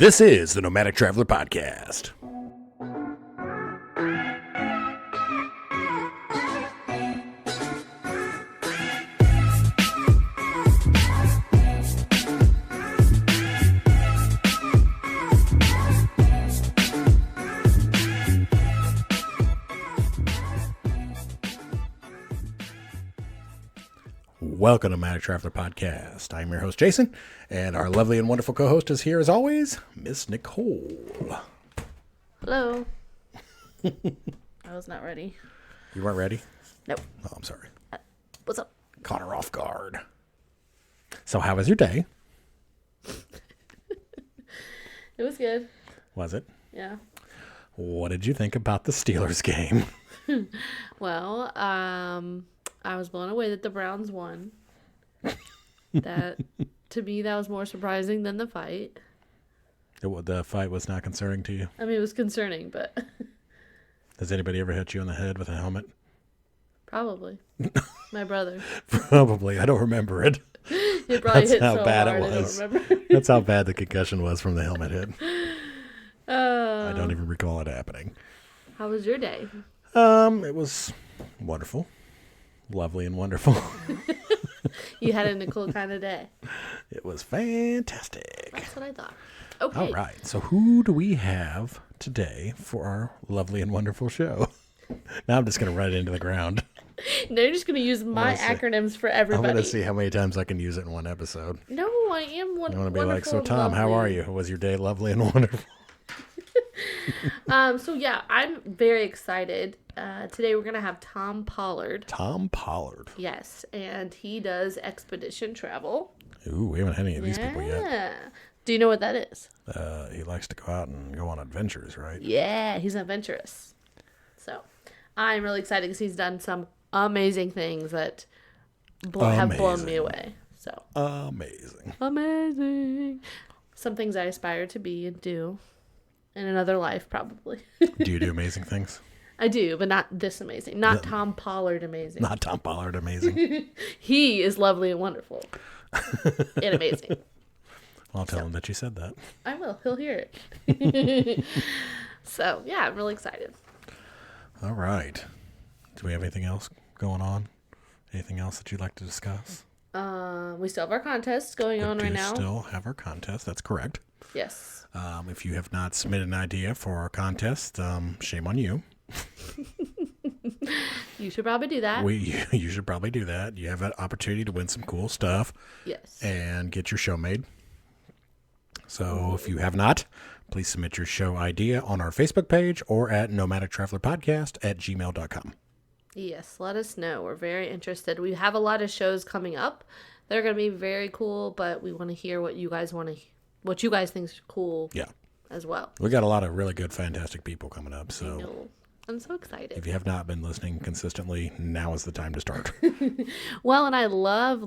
This is the Nomadic Traveler Podcast. Welcome to Nomadic Traveler Podcast. I'm your host, Jason, and our lovely and wonderful co-host is here as always, Miss Nicole. Hello. I was not ready. You weren't ready? Nope. Oh, I'm sorry. What's up? Caught her off guard. So how was your day? It was good. Was it? Yeah. What did you think about the Steelers game? Well, I was blown away that the Browns won. To me, that was more surprising than the fight. The fight was not concerning to you? I mean, it was concerning, but... Has anybody ever hit you in the head with a helmet? Probably. My brother. Probably. I don't remember it. It probably That's hit how so bad hard, it was. I don't remember. That's how bad the concussion was from the helmet hit. I don't even recall it happening. How was your day? It was wonderful. Lovely and wonderful. You had a Nicole kind of day. It was fantastic. That's what I thought. Okay. All right. So who do we have today for our lovely and wonderful show? Now I'm just going to run it into the ground. Now you're just going to use my acronyms for everybody. I'm going to see how many times I can use it in one episode. No, I am one. I want to be like, so and Tom, how are lovely. you? Was your day lovely and wonderful? So yeah, I'm very excited. Today we're gonna have Thom Pollard. Thom Pollard. Yes, and he does expedition travel. Ooh, we haven't had any of these people yet. Yeah. Do you know what that is? He likes to go out and go on adventures, right? Yeah, he's adventurous. So I'm really excited because he's done some amazing things that have blown me away. So amazing. Some things I aspire to be and do in another life, probably. Do you do amazing things? I do, but not this amazing. Not Thom Pollard amazing. Not Thom Pollard amazing. He is lovely and wonderful. And amazing. I'll tell him that you said that. I will. He'll hear it. So, yeah, I'm really excited. All right. Do we have anything else going on? Anything else that you'd like to discuss? We still have our contest going on right now. We still have our contest. That's correct. Yes. If you have not submitted an idea for our contest, shame on you. You should probably do that. You should probably do that. You have an opportunity to win some cool stuff. Yes. And get your show made. So if you have not, please submit your show idea on our Facebook page or at nomadictravelerpodcast@gmail.com. Yes, let us know. We're very interested. We have a lot of shows coming up. They're going to be very cool, but we want to hear what you guys what you guys think is cool. Yeah. As well. We got a lot of really good, fantastic people coming up. So I know. I'm so excited. If you have not been listening consistently, now is the time to start. Well, and I love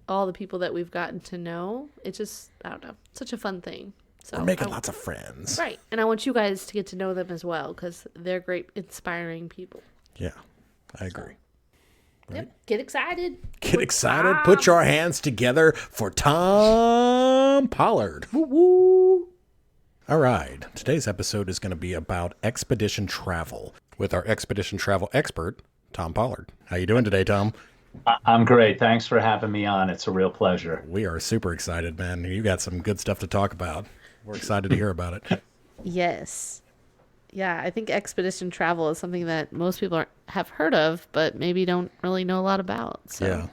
all the people that we've gotten to know. It's just, I don't know, such a fun thing. So we're making lots of friends. Right. And I want you guys to get to know them as well because they're great, inspiring people. Yeah, I agree. Right? Yep. Get excited. Get excited. Thom. Put your hands together for Thom Pollard. Woo woo. All right. Today's episode is going to be about expedition travel with our expedition travel expert, Thom Pollard. How you doing today, Tom? I'm great. Thanks for having me on. It's a real pleasure. We are super excited, man. You got some good stuff to talk about. We're excited to hear about it. Yes. Yeah, I think expedition travel is something that most people have heard of, but maybe don't really know a lot about. So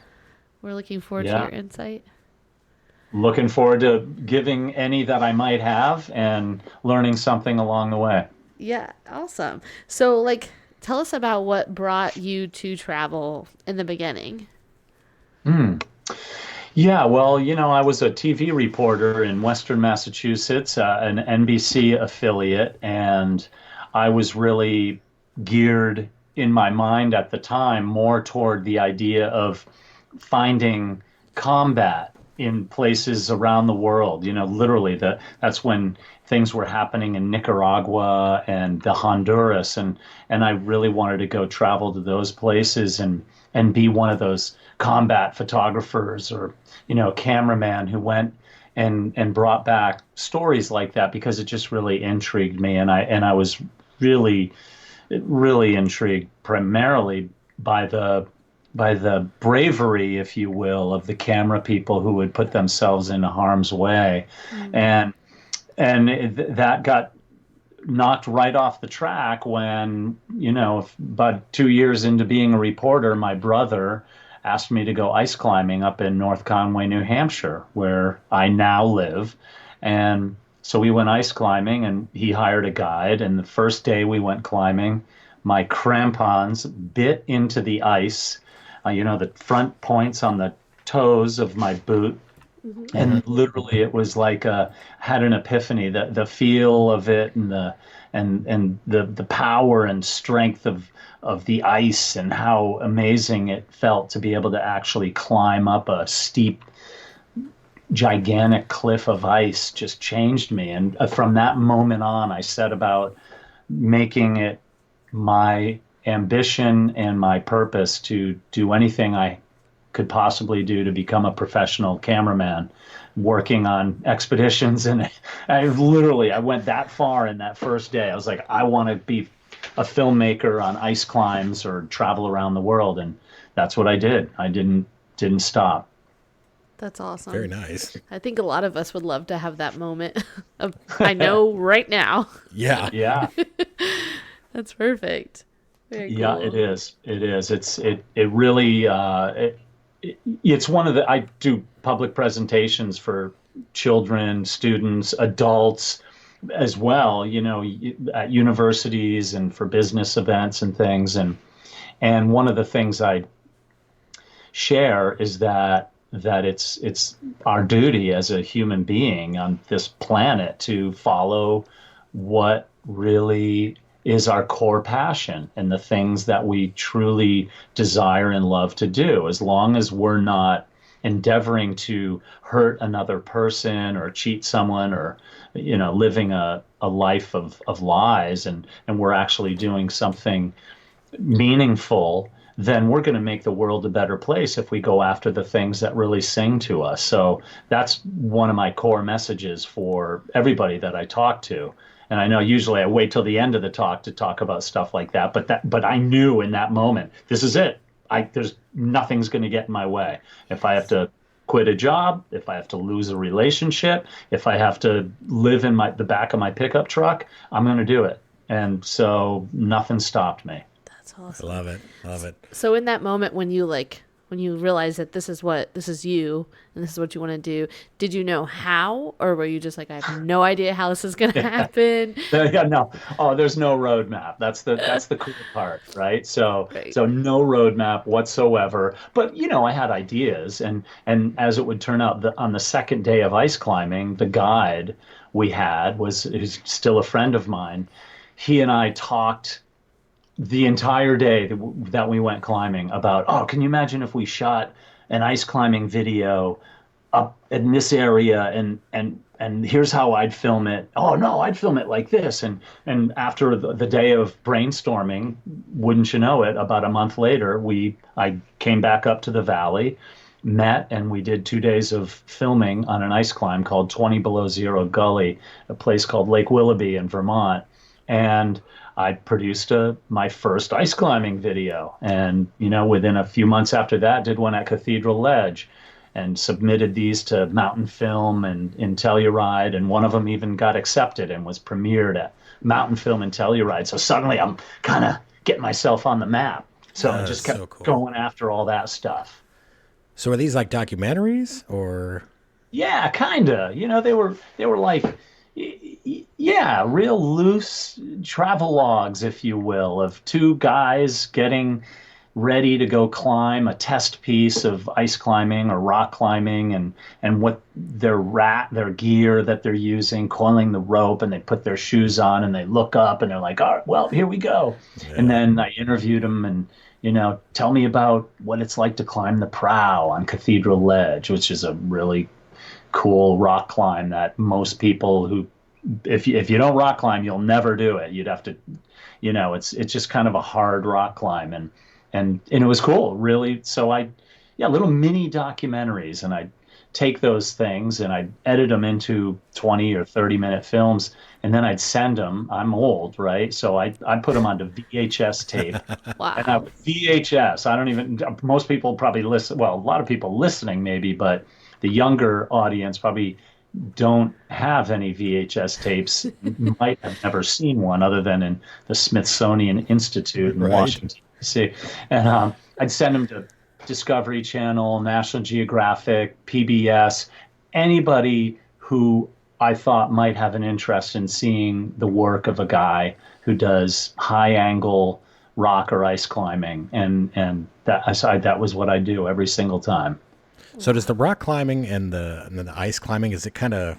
we're looking forward to your insight. Looking forward to giving any that I might have and learning something along the way. Yeah, awesome. So, tell us about what brought you to travel in the beginning. Yeah, well, I was a TV reporter in Western Massachusetts, an NBC affiliate, and I was really geared in my mind at the time more toward the idea of finding combat in places around the world. Literally that's when things were happening in Nicaragua and the Honduras, and I really wanted to go travel to those places and be one of those combat photographers or cameraman who went and brought back stories like that because it just really intrigued me, and I was really really intrigued primarily by the bravery, if you will, of the camera people who would put themselves into harm's way, and that got knocked right off the track when, about 2 years into being a reporter, my brother asked me to go ice climbing up in North Conway, New Hampshire, where I now live. And so we went ice climbing, and he hired a guide. And the first day we went climbing, my crampons bit into the ice, the front points on the toes of my boot. And literally, it was like had an epiphany. The feel of it, and the power and strength of the ice, and how amazing it felt to be able to actually climb up a steep, gigantic cliff of ice, just changed me. And from that moment on, I set about making it my ambition and my purpose to do anything I could possibly do to become a professional cameraman working on expeditions. And I went that far in that first day. I was like, I want to be a filmmaker on ice climbs or travel around the world. And that's what I did. I didn't stop. That's awesome. Very nice. I think a lot of us would love to have that moment of, I know right now. Yeah. Yeah. That's perfect. Very cool. Yeah, it is. It is. It really, it's one of I do public presentations for children, students, adults as well, at universities and for business events and things. And one of the things I share is that it's our duty as a human being on this planet to follow what really is our core passion and the things that we truly desire and love to do, as long as we're not endeavoring to hurt another person or cheat someone or, living a life of lies, and we're actually doing something meaningful, then we're going to make the world a better place if we go after the things that really sing to us. So that's one of my core messages for everybody that I talk to. And I know usually I wait till the end of the talk to talk about stuff like that, but I knew in that moment, this is it. There's nothing's going to get in my way. If I have to quit a job, if I have to lose a relationship, if I have to live in the back of my pickup truck, I'm going to do it. And so nothing stopped me. That's awesome. I love it. Love it. So in that moment when you realize that this is you and this is what you want to do, did you know how, or were you just like, I have no idea how this is going to happen? Yeah, no. Oh, there's no roadmap. That's the cool part, right? So Right. So no roadmap whatsoever. But I had ideas, and as it would turn out, on the second day of ice climbing, the guide we had who's still a friend of mine. He and I talked the entire day that we went climbing about, can you imagine if we shot an ice climbing video up in this area, and here's how I'd film it. Oh no, I'd film it like this. And after the day of brainstorming, wouldn't you know it, about a month later, I came back up to the valley, met, and we did 2 days of filming on an ice climb called 20 Below Zero Gully, a place called Lake Willoughby in Vermont. And I produced my first ice climbing video, and within a few months after that, did one at Cathedral Ledge, and submitted these to Mountain Film and in Telluride, and one of them even got accepted and was premiered at Mountain Film in Telluride. So suddenly I'm kind of getting myself on the map. So I just kept going after all that stuff. So are these like documentaries, or? Yeah, kind of. They were like, yeah, real loose travel logs, if you will, of two guys getting ready to go climb a test piece of ice climbing or rock climbing, and what their gear that they're using, coiling the rope, and they put their shoes on and they look up and they're like, all right, well, here we go. Yeah. And then I interviewed them, and tell me about what it's like to climb the Prow on Cathedral Ledge, which is a really cool rock climb that most people who, if you don't rock climb, you'll never do it. You'd have to, it's just kind of a hard rock climb, and it was cool, really. So little mini documentaries, and I take those things and I'd edit them into 20 or 30-minute films, and then I'd send them. I'm old, right? So I put them onto VHS tape. And Wow. VHS, I don't even, most people probably listen, well, a lot of people listening maybe, but the younger audience probably don't have any VHS tapes, might have never seen one other than in the Smithsonian Institute in Right. Washington, D.C. And I'd send them to Discovery Channel, National Geographic, PBS, anybody who I thought might have an interest in seeing the work of a guy who does high angle rock or ice climbing. And that was what I do every single time. So does the rock climbing and the ice climbing, is it kind of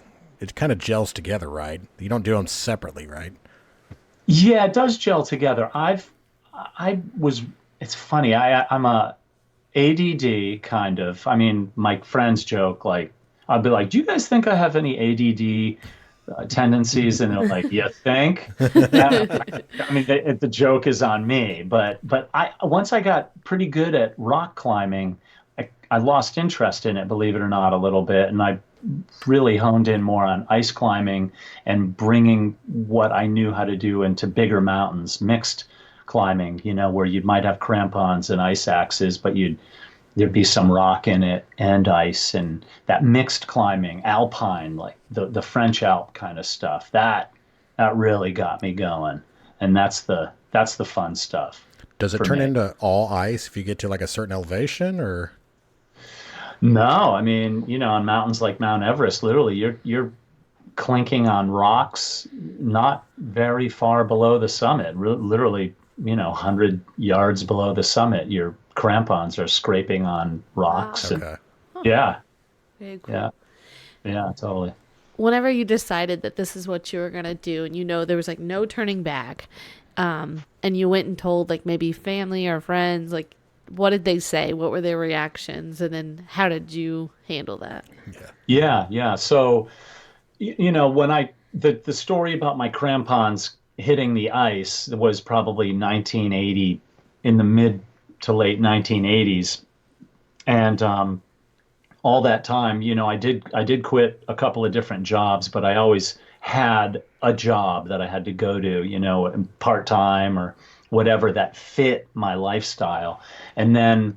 gels together, right? You don't do them separately, right? Yeah, it does gel together. It's funny. I'm a ADD kind of. I mean, my friends joke, like, I'll be like, do you guys think I have any ADD tendencies? And they're like, you think? I mean, the joke is on me, but once I got pretty good at rock climbing, I lost interest in it, believe it or not, a little bit, and I really honed in more on ice climbing and bringing what I knew how to do into bigger mountains, mixed climbing, where you might have crampons and ice axes, but there'd be some rock in it and ice, and that mixed climbing, alpine, like the French Alp kind of stuff. That really got me going, and that's the fun stuff. Does it turn into all ice if you get to like a certain elevation, or? No, I mean, on mountains like Mount Everest, literally you're clinking on rocks not very far below the summit, literally, 100 yards below the summit. Your crampons are scraping on rocks. Wow. And, yeah. Very cool. Yeah, totally. Whenever you decided that this is what you were going to do, and there was like no turning back, and you went and told like maybe family or friends, like, what did they say? What were their reactions? And then how did you handle that? Yeah. So, when the story about my crampons hitting the ice was probably 1980, in the mid to late 1980s. And all that time, I did quit a couple of different jobs, but I always had a job that I had to go to, part-time or whatever that fit my lifestyle. And then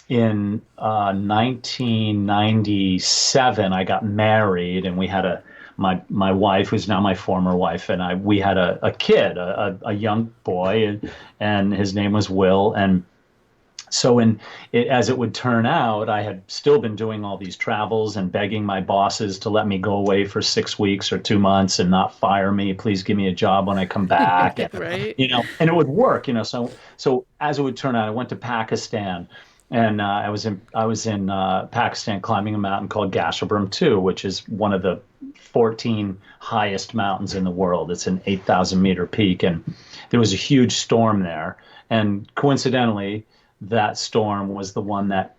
in 1997, I got married, and we had my wife, who's now my former wife, and we had a kid, a young boy, and his name was Will. And so as it would turn out, I had still been doing all these travels and begging my bosses to let me go away for 6 weeks or 2 months and not fire me. Please give me a job when I come back. Right. And it would work, So as it would turn out, I went to Pakistan, and I was in Pakistan climbing a mountain called Gasherbrum 2, which is one of the 14 highest mountains in the world. It's an 8,000 meter peak, and there was a huge storm there. And coincidentally, that storm was the one that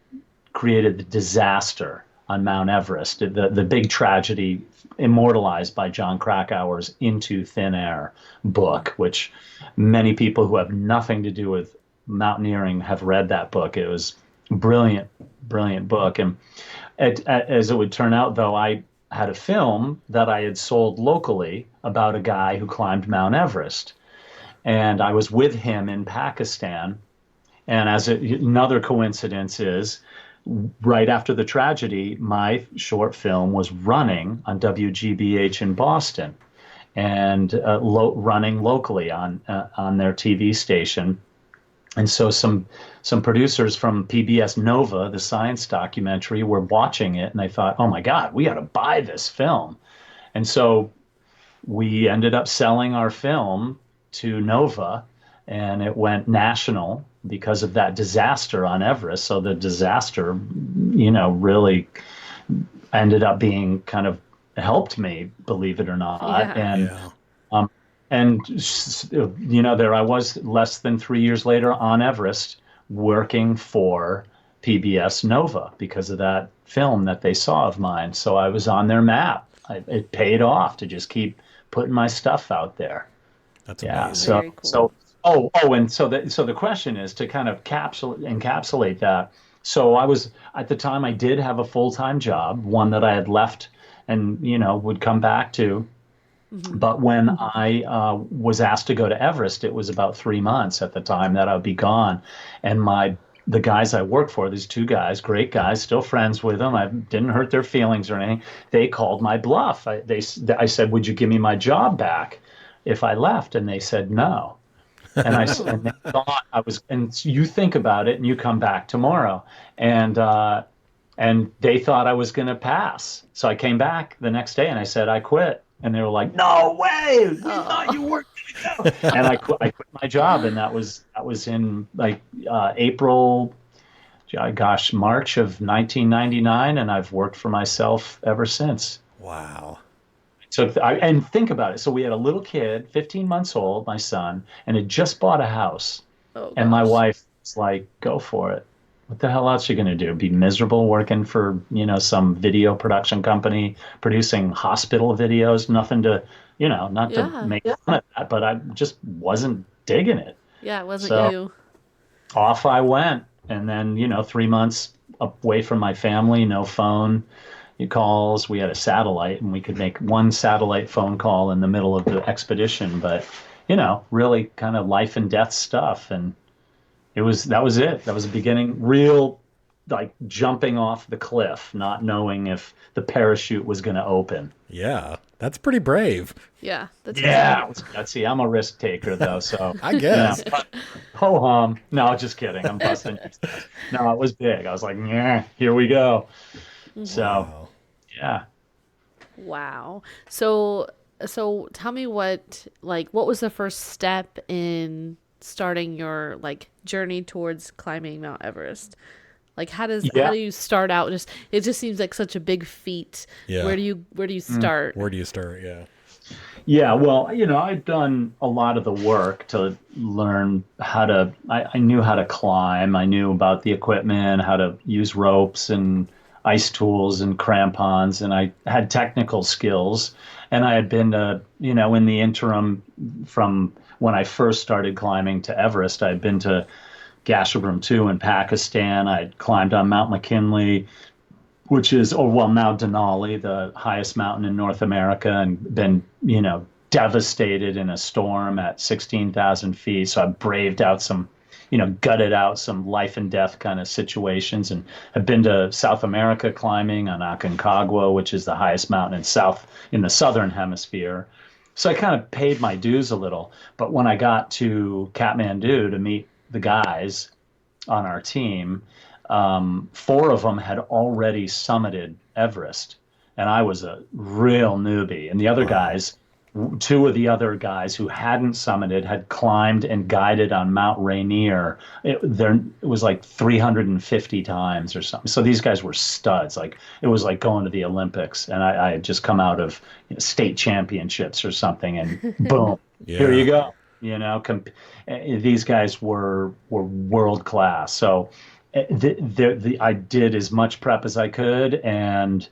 created the disaster on Mount Everest, the big tragedy immortalized by John Krakauer's Into Thin Air book, which many people who have nothing to do with mountaineering have read that book. It was a brilliant book. And as it would turn out, though, I had a film that I had sold locally about a guy who climbed Mount Everest. And I was with him in Pakistan. And another coincidence is, right after the tragedy, my short film was running on WGBH in Boston, and running locally on their TV station. And so some producers from PBS Nova, the science documentary, were watching it, and they thought, oh my God, we got to buy this film. And so we ended up selling our film to Nova, and it went national because of that disaster on Everest. So the disaster, really ended up being kind of helped me, believe it or not. Yeah. And there I was less than 3 years later on Everest working for PBS Nova because of that film that they saw of mine. So I was on their map. It paid off to just keep putting my stuff out there. That's amazing. Very cool. And so the question is to kind of encapsulate that. So I was at the time I did have a full-time job, one that I had left and would come back to. Hmm. But when I was asked to go to Everest, it was about 3 months at the time that I'd be gone, and the guys I worked for, these two guys, great guys, still friends with them. I didn't hurt their feelings or anything. They called my bluff. I said, "Would you give me my job back if I left?" And they said no. And they Oh. thought I was. And you think about it, and you come back tomorrow, and they thought I was going to pass. So I came back the next day and I said I quit, and they were like, "No way! We thought you Oh. weren't going to go." And I quit my job, and that was in like April, gosh, March of 1999, and I've worked for myself ever since. Wow. And think about it. So we had a little kid, 15 months old, my son, and had just bought a house. Oh And my gosh. wife was like, "Go for it. What the hell else are you going to do? Be miserable working for, some video production company, producing hospital videos? Nothing to, not to Yeah. make fun of that, but I just wasn't digging it. Yeah, it wasn't So you. off I went. And then, 3 months away from my family, no phone calls. We had a satellite, and we could make one satellite phone call in the middle of the expedition, but, really kind of life and death stuff. And that was it. That was the beginning, real like jumping off the cliff, not knowing if the parachute was going to open. Yeah, that's pretty brave. Yeah, that's Yeah, great. it was gutsy. I'm a risk taker though, so I guess. ho hum. No, just kidding. I'm busting. No, it was big. I was like, yeah, here we go. So Wow. yeah. Wow. So tell me what was the first step in starting your like journey towards climbing Mount Everest? Like how Yeah. do you start out? Just it just seems like such a big feat. Yeah. Where do you start? Where do you start? Yeah. Yeah, well, I'd done a lot of the work to learn I knew how to climb. I knew about the equipment, how to use ropes and ice tools and crampons, and I had technical skills. And I had been in the interim from when I first started climbing to Everest, I'd been to Gasherbrum 2 in Pakistan. I'd climbed on Mount McKinley, which is, oh, well, now Denali, the highest mountain in North America, and been, devastated in a storm at 16,000 feet. So I braved out some, gutted out some life and death kind of situations, and have been to South America climbing on Aconcagua, which is the highest mountain in the southern hemisphere. So I kind of paid my dues a little. But when I got to Kathmandu to meet the guys on our team, four of them had already summited Everest, and I was a real newbie. And the other Wow. guys, two of the other guys who hadn't summited, had climbed and guided on Mount Rainier. It was like 350 times or something. So these guys were studs. Like it was like going to the Olympics, and I had just come out of state championships or something, and boom, here you Yeah. go. These guys were world class. So I did as much prep as I could and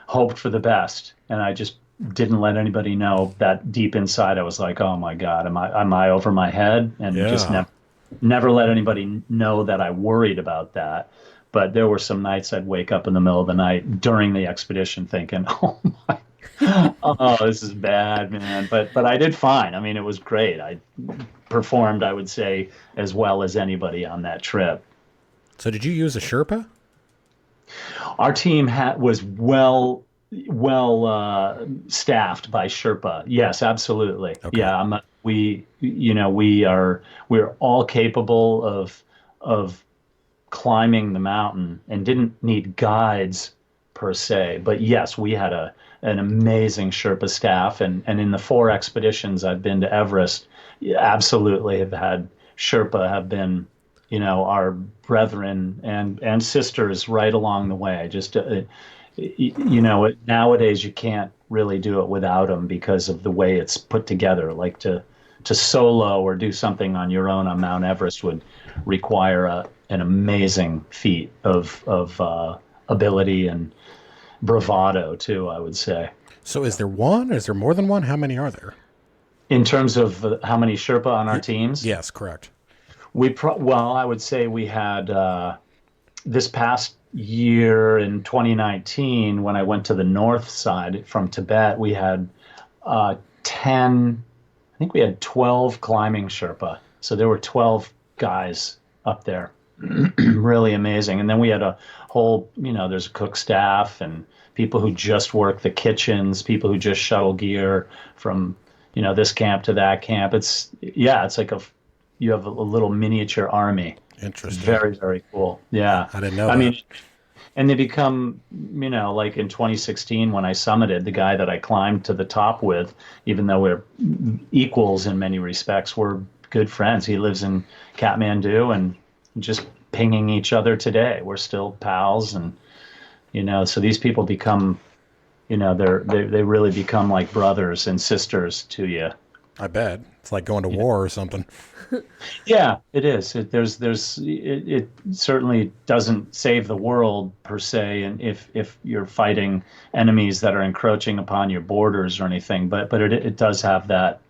hoped for the best. And I just didn't let anybody know that deep inside I was like, oh my God, am I over my head? And just Yeah. never let anybody know that I worried about that. But there were some nights I'd wake up in the middle of the night during the expedition thinking, oh my, oh, this is bad, man. But I did fine. I mean, it was great. I performed, I would say, as well as anybody on that trip. So did you use a Sherpa? Our team was well staffed by Sherpa. Yes, absolutely. Okay. Yeah, we're all capable of climbing the mountain and didn't need guides per se. But yes, we had an amazing Sherpa staff, and in the four expeditions I've been to Everest, yeah, absolutely have had Sherpa have been, our brethren and sisters right along the way. Just nowadays you can't really do it without them because of the way it's put together. Like to solo or do something on your own on Mount Everest would require an amazing feat of ability and bravado too, I would say. So is there one? Is there more than one? How many are there? In terms of how many Sherpa on our teams, Yes, correct. well, I would say we had this past year in 2019, when I went to the north side from Tibet, we had 10, I think we had 12 climbing Sherpa. So there were 12 guys up there. Really amazing. And then we had a whole, there's a cook staff and people who just work the kitchens, people who just shuttle gear from, this camp to that camp. It's like you have a little miniature army. Interesting. Very, very cool. Yeah. I didn't know that. I mean, and they become, like in 2016 when I summited, the guy that I climbed to the top with, even though we're equals in many respects, we're good friends. He lives in Kathmandu and just pinging each other today. We're still pals. And, so these people become, they really become like brothers and sisters to you. I bet. It's like going to war or something. Yeah, it is. It certainly doesn't save the world per se, and if you're fighting enemies that are encroaching upon your borders or anything, but it does have that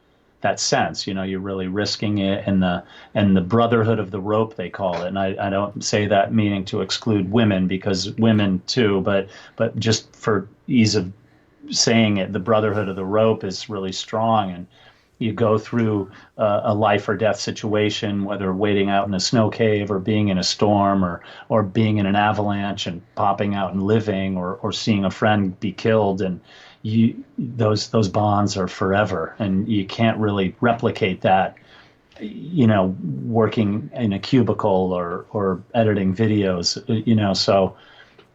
sense. You're really risking it, and the brotherhood of the rope, they call it. And I don't say that meaning to exclude women, because women too, but just for ease of saying it, the brotherhood of the rope is really strong. And you go through a life or death situation, whether waiting out in a snow cave or being in a storm or being in an avalanche and popping out and living, or seeing a friend be killed, and those bonds are forever, and you can't really replicate that, working in a cubicle or editing videos, so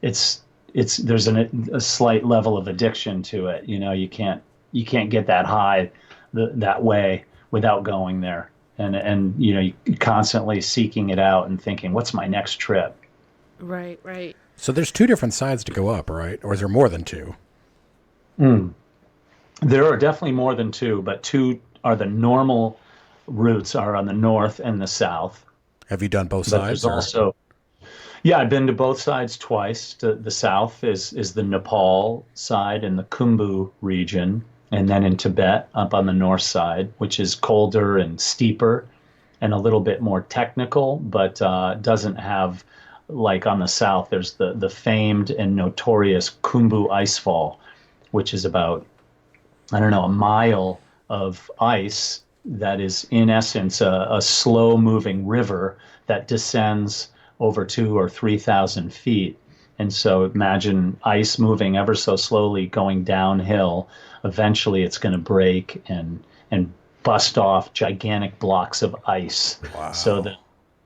there's a slight level of addiction to it. You can't get that high that way without going there, and you constantly seeking it out and thinking, what's my next trip? Right. So there's two different sides to go up, right? Or is there more than two? There are definitely more than two, but two are the normal routes, are on the north and the south. Have you done both But sides? there's also, yeah, I've been to both sides twice. The south is the Nepal side in the Khumbu region, and then in Tibet up on the north side, which is colder and steeper and a little bit more technical, but doesn't have, like on the south, there's the famed and notorious Khumbu icefall, which is about, a mile of ice that is in essence a slow moving river that descends over 2,000 or 3,000 feet. And so imagine ice moving ever so slowly going downhill. Eventually it's going to break and bust off gigantic blocks of ice. Wow.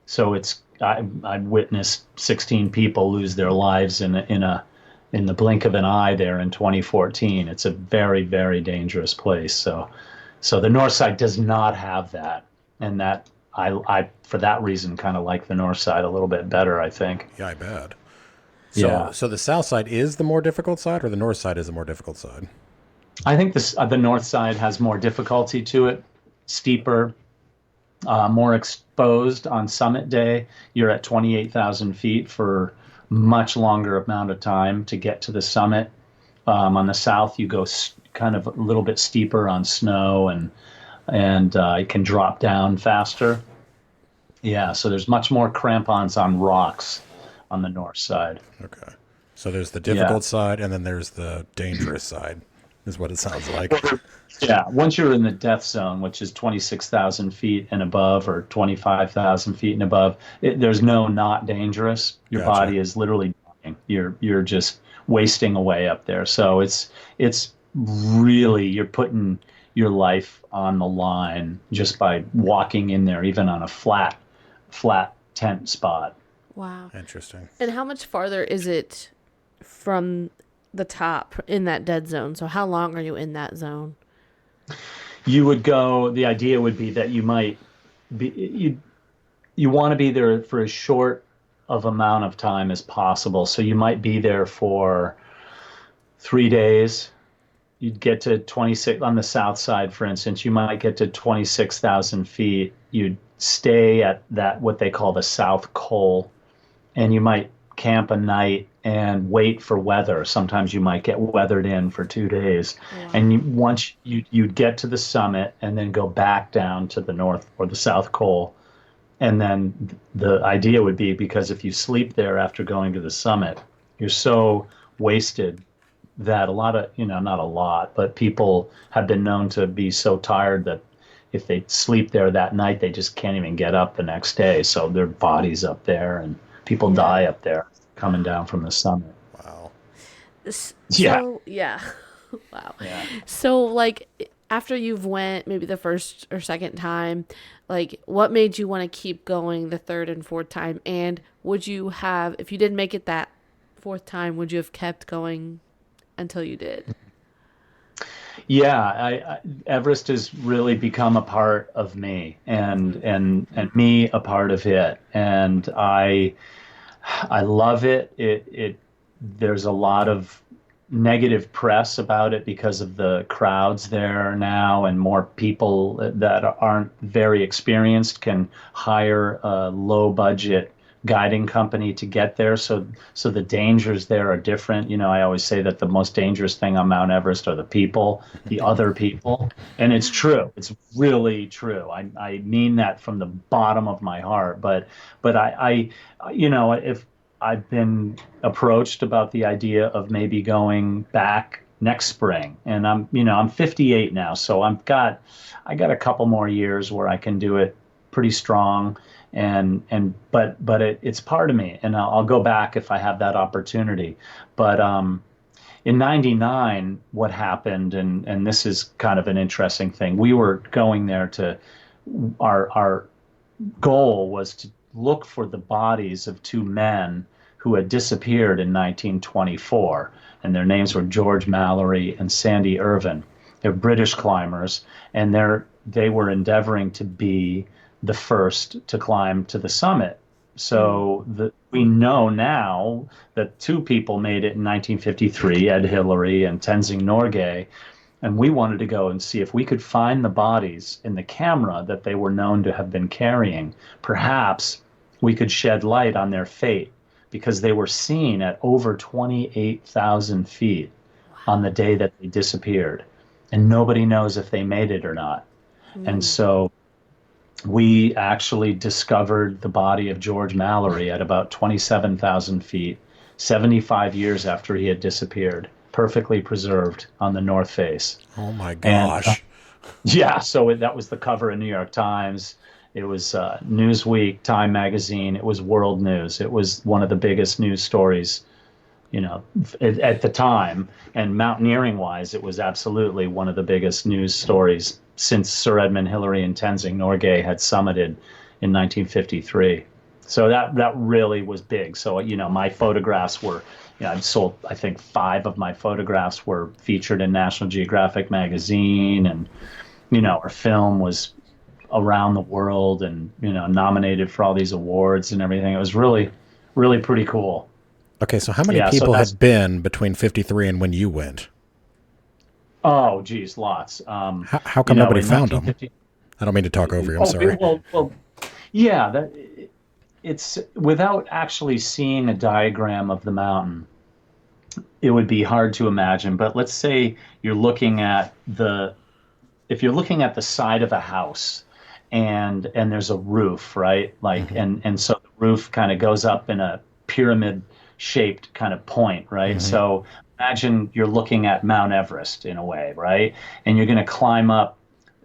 So it's, I witnessed 16 people lose their lives in the blink of an eye there in 2014. It's a very, very dangerous place. So the north side does not have that. And that I for that reason kind of like the north side a little bit better, I think. Yeah, I bet. So the south side is the more difficult side, or the north side is the more difficult side? I think the north side has more difficulty to it, steeper, more exposed on summit day. You're at 28,000 feet for much longer amount of time to get to the summit. On the south, you go kind of a little bit steeper on snow, and it can drop down faster. Yeah, so there's much more crampons on rocks on the north side. Okay. So there's the difficult side, and then there's the dangerous side, is what it sounds like. Yeah, once you're in the death zone, which is 26,000 feet and above, or 25,000 feet and above, there's no not dangerous. Your Gotcha. body is literally dying. You're just wasting away up there. So it's really, you're putting your life on the line just by walking in there, even on a flat tent spot. Wow. Interesting. And how much farther is it from the top in that dead zone? So how long are you in that zone? You would go, the idea would be that you might be, you want to be there for as short of amount of time as possible. So you might be there for 3 days. You'd get to 26 on the south side, for instance. You might get to 26,000 feet. You'd stay at that, what they call the South Col, and you might camp a night and wait for weather. Sometimes you might get weathered in for 2 days. Wow. And once you'd get to the summit and then go back down to the north or the South Col And then the idea would be, because if you sleep there after going to the summit, you're so wasted that a lot of, not a lot, but people have been known to be so tired that if they sleep there that night, they just can't even get up the next day. So their body's up there, and people die up there coming down from the summit. Wow. So, yeah. Wow. Yeah. So, like, after you've went maybe the first or second time, like, what made you want to keep going the third and fourth time? And would you have, if you didn't make it that fourth time, would you have kept going until you did? Yeah, Everest has really become a part of me, and me a part of it, and I love it. There's a lot of negative press about it because of the crowds there now, and more people that aren't very experienced can hire a low budget guiding company to get there. So the dangers there are different. I always say that the most dangerous thing on Mount Everest are the people, the other people. And it's true. It's really true. I mean that from the bottom of my heart. But if I've been approached about the idea of maybe going back next spring, and I'm 58 now, so I got a couple more years where I can do it pretty strong, but it's part of me, and I'll go back if I have that opportunity. But in '99, what happened, and this is kind of an interesting thing. We were going there our goal was to look for the bodies of two men who had disappeared in 1924, and their names were George Mallory and Sandy Irvin. They're British climbers, and they were endeavoring to be the first to climb to the summit. So we know now that two people made it in 1953, Ed Hillary and Tenzing Norgay, and we wanted to go and see if we could find the bodies in the camera that they were known to have been carrying. Perhaps we could shed light on their fate, because they were seen at over 28,000 feet on the day that they disappeared, and nobody knows if they made it or not. And so we actually discovered the body of George Mallory at about 27,000 feet, 75 years after he had disappeared, perfectly preserved on the north face. Oh my gosh. And, yeah, so that was the cover of New York Times. It was Newsweek, Time Magazine. It was world news. It was one of the biggest news stories, at the time. And mountaineering-wise, it was absolutely one of the biggest news stories since Sir Edmund Hillary and Tenzing Norgay had summited in 1953. So that really was big. So, my photographs were, I'd sold, I think 5 of my photographs were featured in National Geographic magazine, and, our film was around the world and, nominated for all these awards and everything. It was really, really pretty cool. Okay, so how many people had been between 53 and when you went? Oh, geez, lots. How come nobody found them? I don't mean to talk over you. I'm sorry. Well, yeah, it's without actually seeing a diagram of the mountain, it would be hard to imagine. But let's say if you're looking at the side of a house, and there's a roof, right? Like, and so the roof kind of goes up in a pyramid shaped kind of point, right? Mm-hmm. So imagine you're looking at Mount Everest in a way, right? And you're going to climb up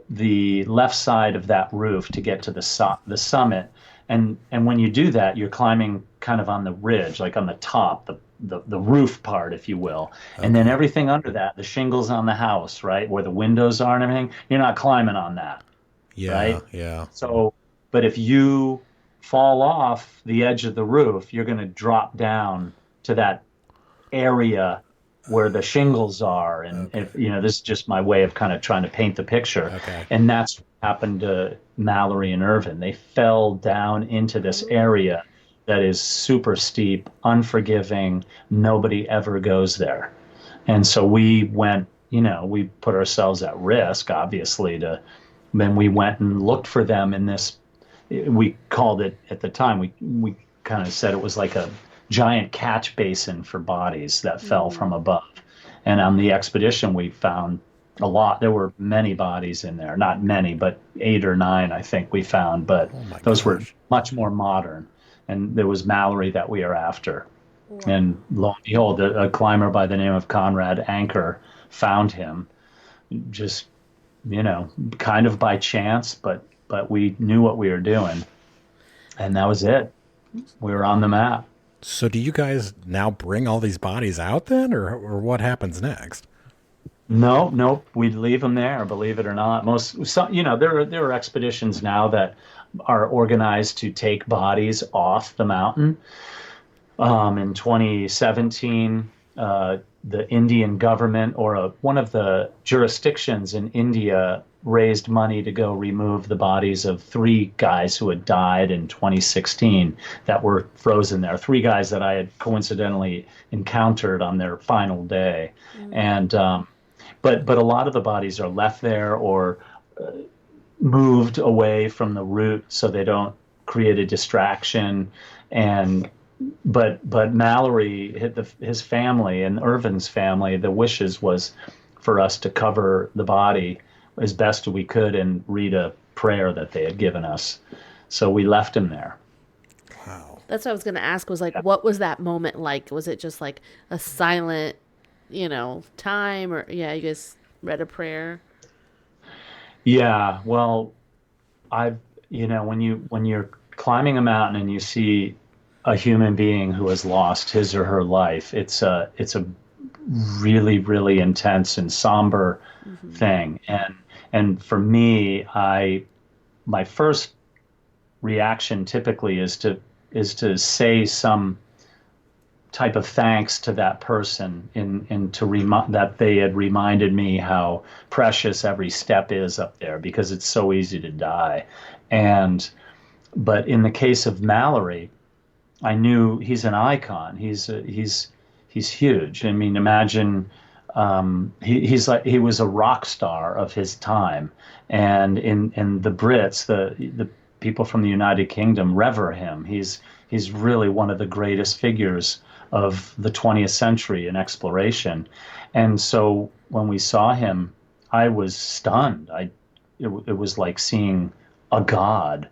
the left side of that roof to get to the summit. And when you do that, you're climbing kind of on the ridge, like on the top, the roof part, if you will. Okay. And then everything under that, the shingles on the house, right, where the windows are and everything, you're not climbing on that. Yeah, right? Yeah. So, but if you fall off the edge of the roof, you're going to drop down to that area where the shingles are. And, this is just my way of kind of trying to paint the picture. Okay. And that's what happened to Mallory and Irvin. They fell down into this area that is super steep, unforgiving. Nobody ever goes there. And so we went, we put ourselves at risk, obviously, then we went and looked for them in this, we called it at the time, we kind of said it was like a giant catch basin for bodies that fell from above. And on the expedition, we found a lot. There were many bodies in there. Not many, but 8 or 9, I think we found. But Oh my those were gosh. much more modern. And there was Mallory that we are after. And lo and behold, a climber by the name of Conrad Anker found him, just, kind of by chance, but we knew what we were doing. And that was it. We were on the map. So do you guys now bring all these bodies out then, or what happens next? No, nope. We'd leave them there, believe it or not. There are expeditions now that are organized to take bodies off the mountain. In 2017, the Indian government or one of the jurisdictions in India raised money to go remove the bodies of 3 guys who had died in 2016 that were frozen there. 3 guys that I had coincidentally encountered on their final day, and but a lot of the bodies are left there or moved away from the route so they don't create a distraction. And but Mallory, his family and Irvin's family, the wishes was for us to cover the body as best we could and read a prayer that they had given us. So we left him there. Wow. That's what I was going to ask was like, what was that moment like? Was it just like a silent, time or, yeah, you guys read a prayer? Yeah, well, when you're climbing a mountain and you see a human being who has lost his or her life, it's a really, really intense and somber thing. And for me, my first reaction typically is to say some type of thanks to that person in to remind that they had reminded me how precious every step is up there because it's so easy to die. And but in the case of Mallory, I knew he's an icon. He's huge. I mean, imagine he was a rock star of his time, and in the Brits, the people from the United Kingdom revere him. He's really one of the greatest figures of the 20th century in exploration. And so when we saw him, I was stunned. It was like seeing a god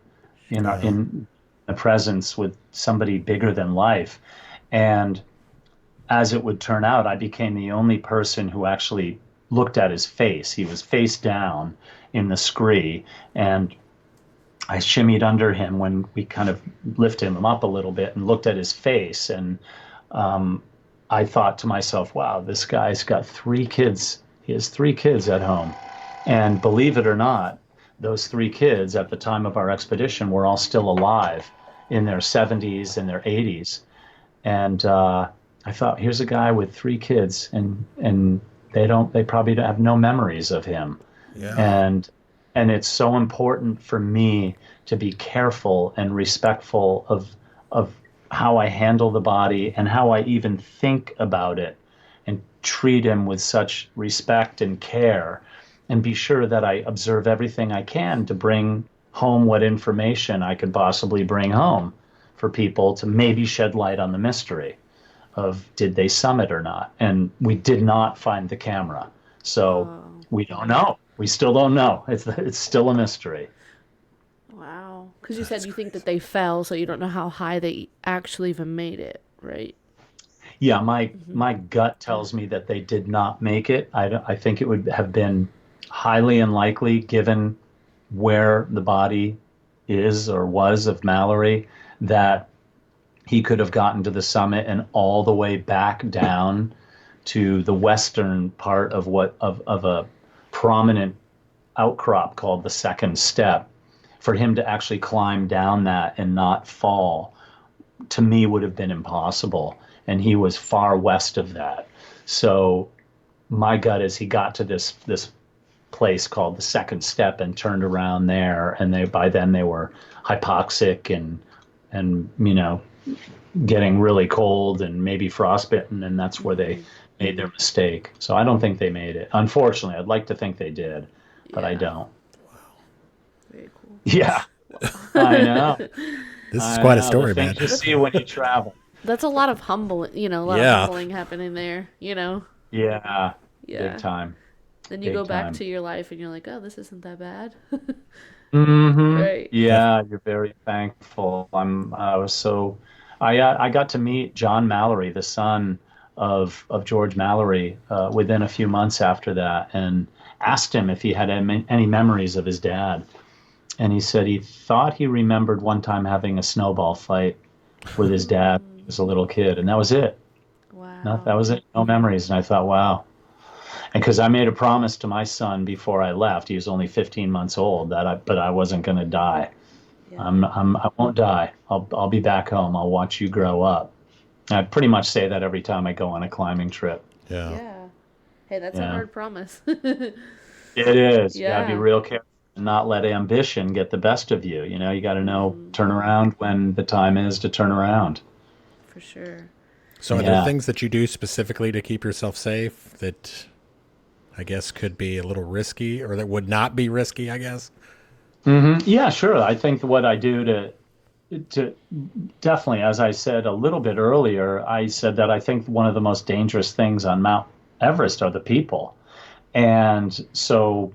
Yeah. in the presence with somebody bigger than life. And as it would turn out, I became the only person who actually looked at his face. He was face down in the scree, and I shimmied under him when we kind of lifted him up a little bit and looked at his face. And I thought to myself, wow, this guy's got 3 kids. He has 3 kids at home. And believe it or not, those 3 kids at the time of our expedition were all still alive in their 70s and their 80s. And I thought, here's a guy with 3 kids, and they probably have no memories of him. Yeah. And it's so important for me to be careful and respectful of how I handle the body and how I even think about it and treat him with such respect and care and be sure that I observe everything I can to bring home what information I could possibly bring home for people to maybe shed light on the mystery of did they summit or not. And we did not find the camera. So Oh, we don't know. We still don't know. It's still a mystery. wow. Because you said That's you think that crazy. they fell, so you don't know how high they actually even made it, right? Yeah, my gut tells me that they did not make it. I think it would have been highly unlikely given where the body is or was of Mallory that he could have gotten to the summit and all the way back down to the western part of a prominent outcrop called the second step. For him to actually climb down that and not fall, to me, would have been impossible. And he was far west of that. So my gut is he got to this place called the second step and turned around there. And by then they were hypoxic and getting really cold and maybe frostbitten, and that's where they made their mistake. So I don't think they made it. Unfortunately, I'd like to think they did, but I Yeah. don't. Very cool. Yeah, I know. This is I quite a know the story, man. things you see when you travel. That's a lot of a lot of Yeah. humbling happening there, Yeah, big Yeah. time. Then you big go back time. to your life and you're like, oh, this isn't that bad. Right. Yeah, you're very thankful. I was so I got to meet John Mallory, the son of George Mallory, within a few months after that, and asked him if he had any memories of his dad. And he said he thought he remembered one time having a snowball fight with his dad when he was a little kid, and that was it. Not that Wow. was it. No memories. And I thought, wow. And because I made a promise to my son before I left, he was only 15 months old, but I wasn't going to die. Yeah. I won't die. I'll be back home. I'll watch you grow up. I pretty much say that every time I go on a climbing trip. Yeah. Yeah. Hey, that's a Yeah, hard promise. it is. You got to be Yeah. real careful and not let ambition get the best of you. You got to know turn around when the time is to turn around. For sure. So are there Yeah. things that you do specifically to keep yourself safe that I guess could be a little risky or that would not be risky, I guess? Yeah, sure. I think what I do to definitely, as I said a little bit earlier, I said that I think one of the most dangerous things on Mount Everest are the people. And so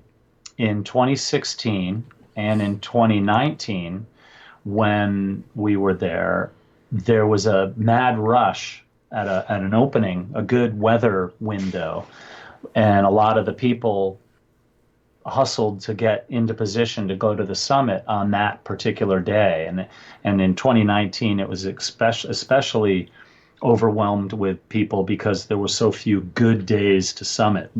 in 2016 and in 2019, when we were there, there was a mad rush at an opening, a good weather window, and a lot of the people hustled to get into position to go to the summit on that particular day. And in 2019, it was especially overwhelmed with people because there were so few good days to summit,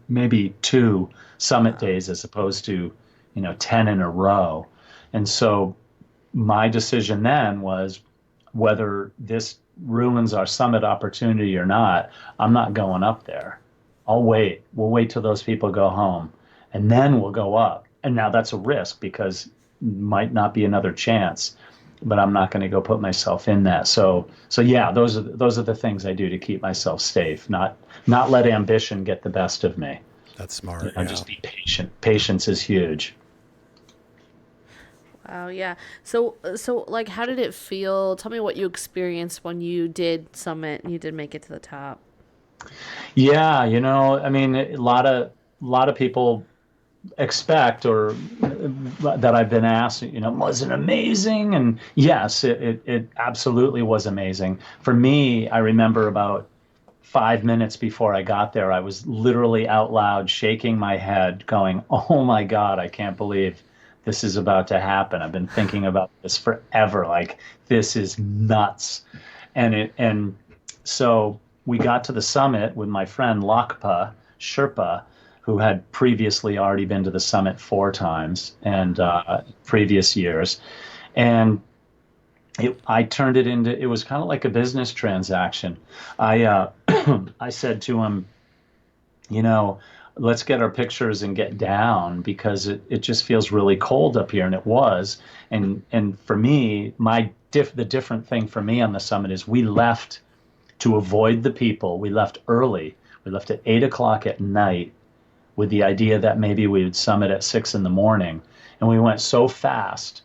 maybe two summit Wow. days as opposed to 10 in a row. And so my decision then was whether this ruins our summit opportunity or not, I'm not going up there. I'll wait. We'll wait till those people go home and then we'll go up. And now that's a risk because might not be another chance, but I'm not going to go put myself in that. So yeah, those are the things I do to keep myself safe, not let ambition get the best of me. That's smart. Yeah. Just be patient. Patience is huge. Wow, yeah. So like how did it feel? Tell me what you experienced when you did summit and you did make it to the top. Yeah, I mean, a lot of people expect or that I've been asked, was it amazing? And yes, it absolutely was amazing. For me, I remember about 5 minutes before I got there, I was literally out loud shaking my head, going, "Oh my God, I can't believe this is about to happen. I've been thinking about this forever. Like this is nuts." And so we got to the summit with my friend Lakpa Sherpa, who had previously already been to the summit 4 times and previous years. And I turned it into, it was kind of like a business transaction. I said to him, you know, let's get our pictures and get down because it just feels really cold up here. And it was. And for me, the different thing for me on the summit is we left to avoid the people. We left early. We left at 8 o'clock at night with the idea that maybe we would summit at 6 in the morning. And we went so fast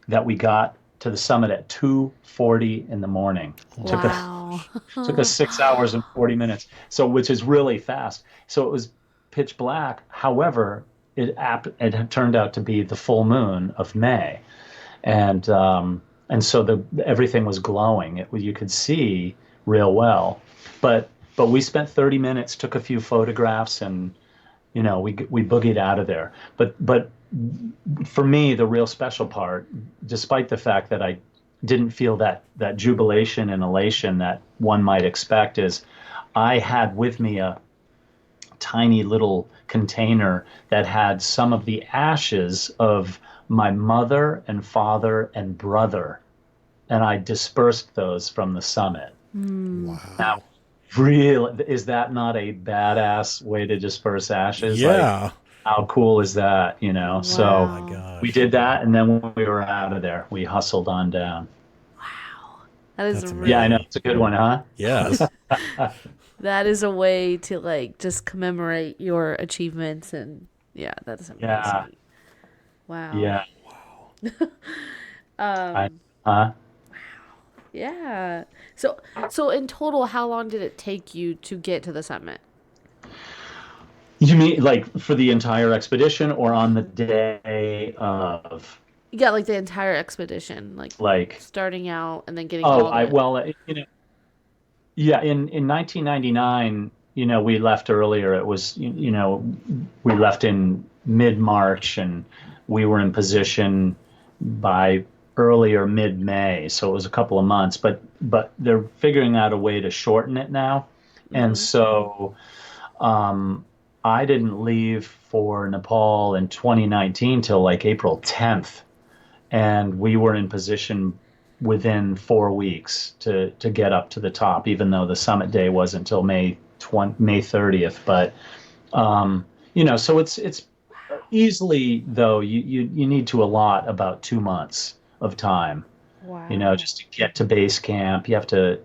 that we got to the summit at 2:40 in the morning. Wow. Took us 6 hours and 40 minutes. So, which is really fast. So it was pitch black. However, it had turned out to be the full moon of May, and so everything was glowing. You could see real well, but we spent 30 minutes, took a few photographs, and we boogied out of there. But for me, the real special part, despite the fact that I didn't feel that jubilation and elation that one might expect, is I had with me a tiny little container that had some of the ashes of my mother and father and brother, and I dispersed those from the summit. Now, Wow. really, is that not a badass way to disperse ashes? Like, Yeah. how cool is that? So My Wow. we gosh. did that, and then when we were out of there, we hustled on down. That is That's Yeah, I know amazing. really, it's a good one, huh? Yes. that is a way to like just commemorate your achievements, and yeah, that's Yeah, amazing. Wow. yeah. I, Um, huh? yeah. So in total, how long did it take you to get to the summit? You mean like for the entire expedition or on the day of Yeah, like the entire expedition, like like, starting out and then getting oh, all the. yeah, in 1999, we left earlier. It was, we left in mid-March and we were in position by earlier mid-May. So it was a couple of months, but they're figuring out a way to shorten it now. And Hmm. so um, I didn't leave for Nepal in 2019 till like April 10th, and we were in position within 4 weeks to get up to the top, even though the summit day wasn't until May 30th. But so it's easily, though, you need to allot about 2 months of time, Wow. just to get to base camp. You have to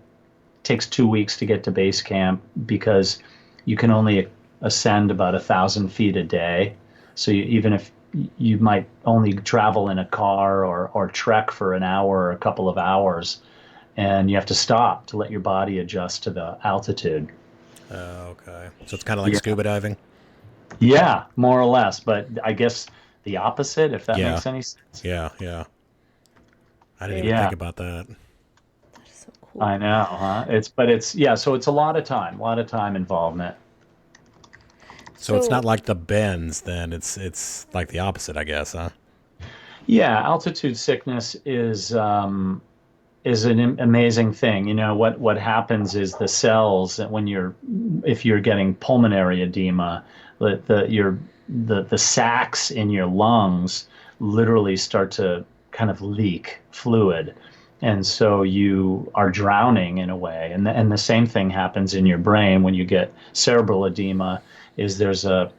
takes 2 weeks to get to base camp because you can only ascend about 1,000 feet a day. So even if you might only travel in a car or trek for an hour or a couple of hours, and you have to stop to let your body adjust to the altitude. Okay. So it's kind of like Yeah. scuba diving. Yeah, more or less. But I guess the opposite, if that Yeah. makes any sense. Yeah. Yeah. I didn't even Very. think Yeah, about that. That is so cool. I know, huh? Yeah, so it's a lot of time involvement. So it's not So, like the bends then. It's like the opposite, I guess, huh? Yeah, altitude sickness is an amazing thing. What happens is the cells that if you're getting pulmonary edema, the sacs in your lungs literally start to kind of leak fluid, and so you are drowning in a way. And the same thing happens in your brain when you get cerebral edema. Is there's a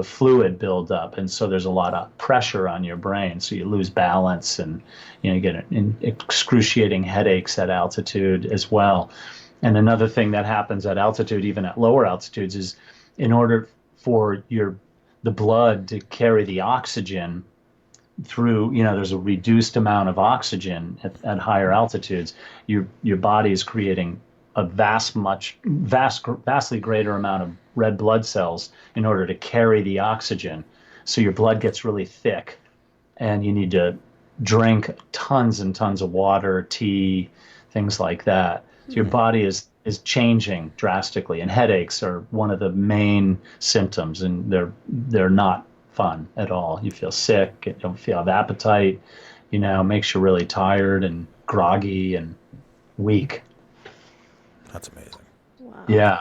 fluid buildup, and so there's a lot of pressure on your brain, so you lose balance, and you get excruciating headaches at altitude as well. And another thing that happens at altitude, even at lower altitudes, is in order for the blood to carry the oxygen through, there's a reduced amount of oxygen at higher altitudes. Your body is creating a vastly greater amount of red blood cells in order to carry the oxygen. So your blood gets really thick, and you need to drink tons and tons of water, tea, things like that. So your hmm. body is changing drastically, and headaches are one of the main symptoms, and they're not fun at all. You feel sick, you don't feel have appetite, makes you really tired and groggy and weak. That's amazing. Wow. Yeah.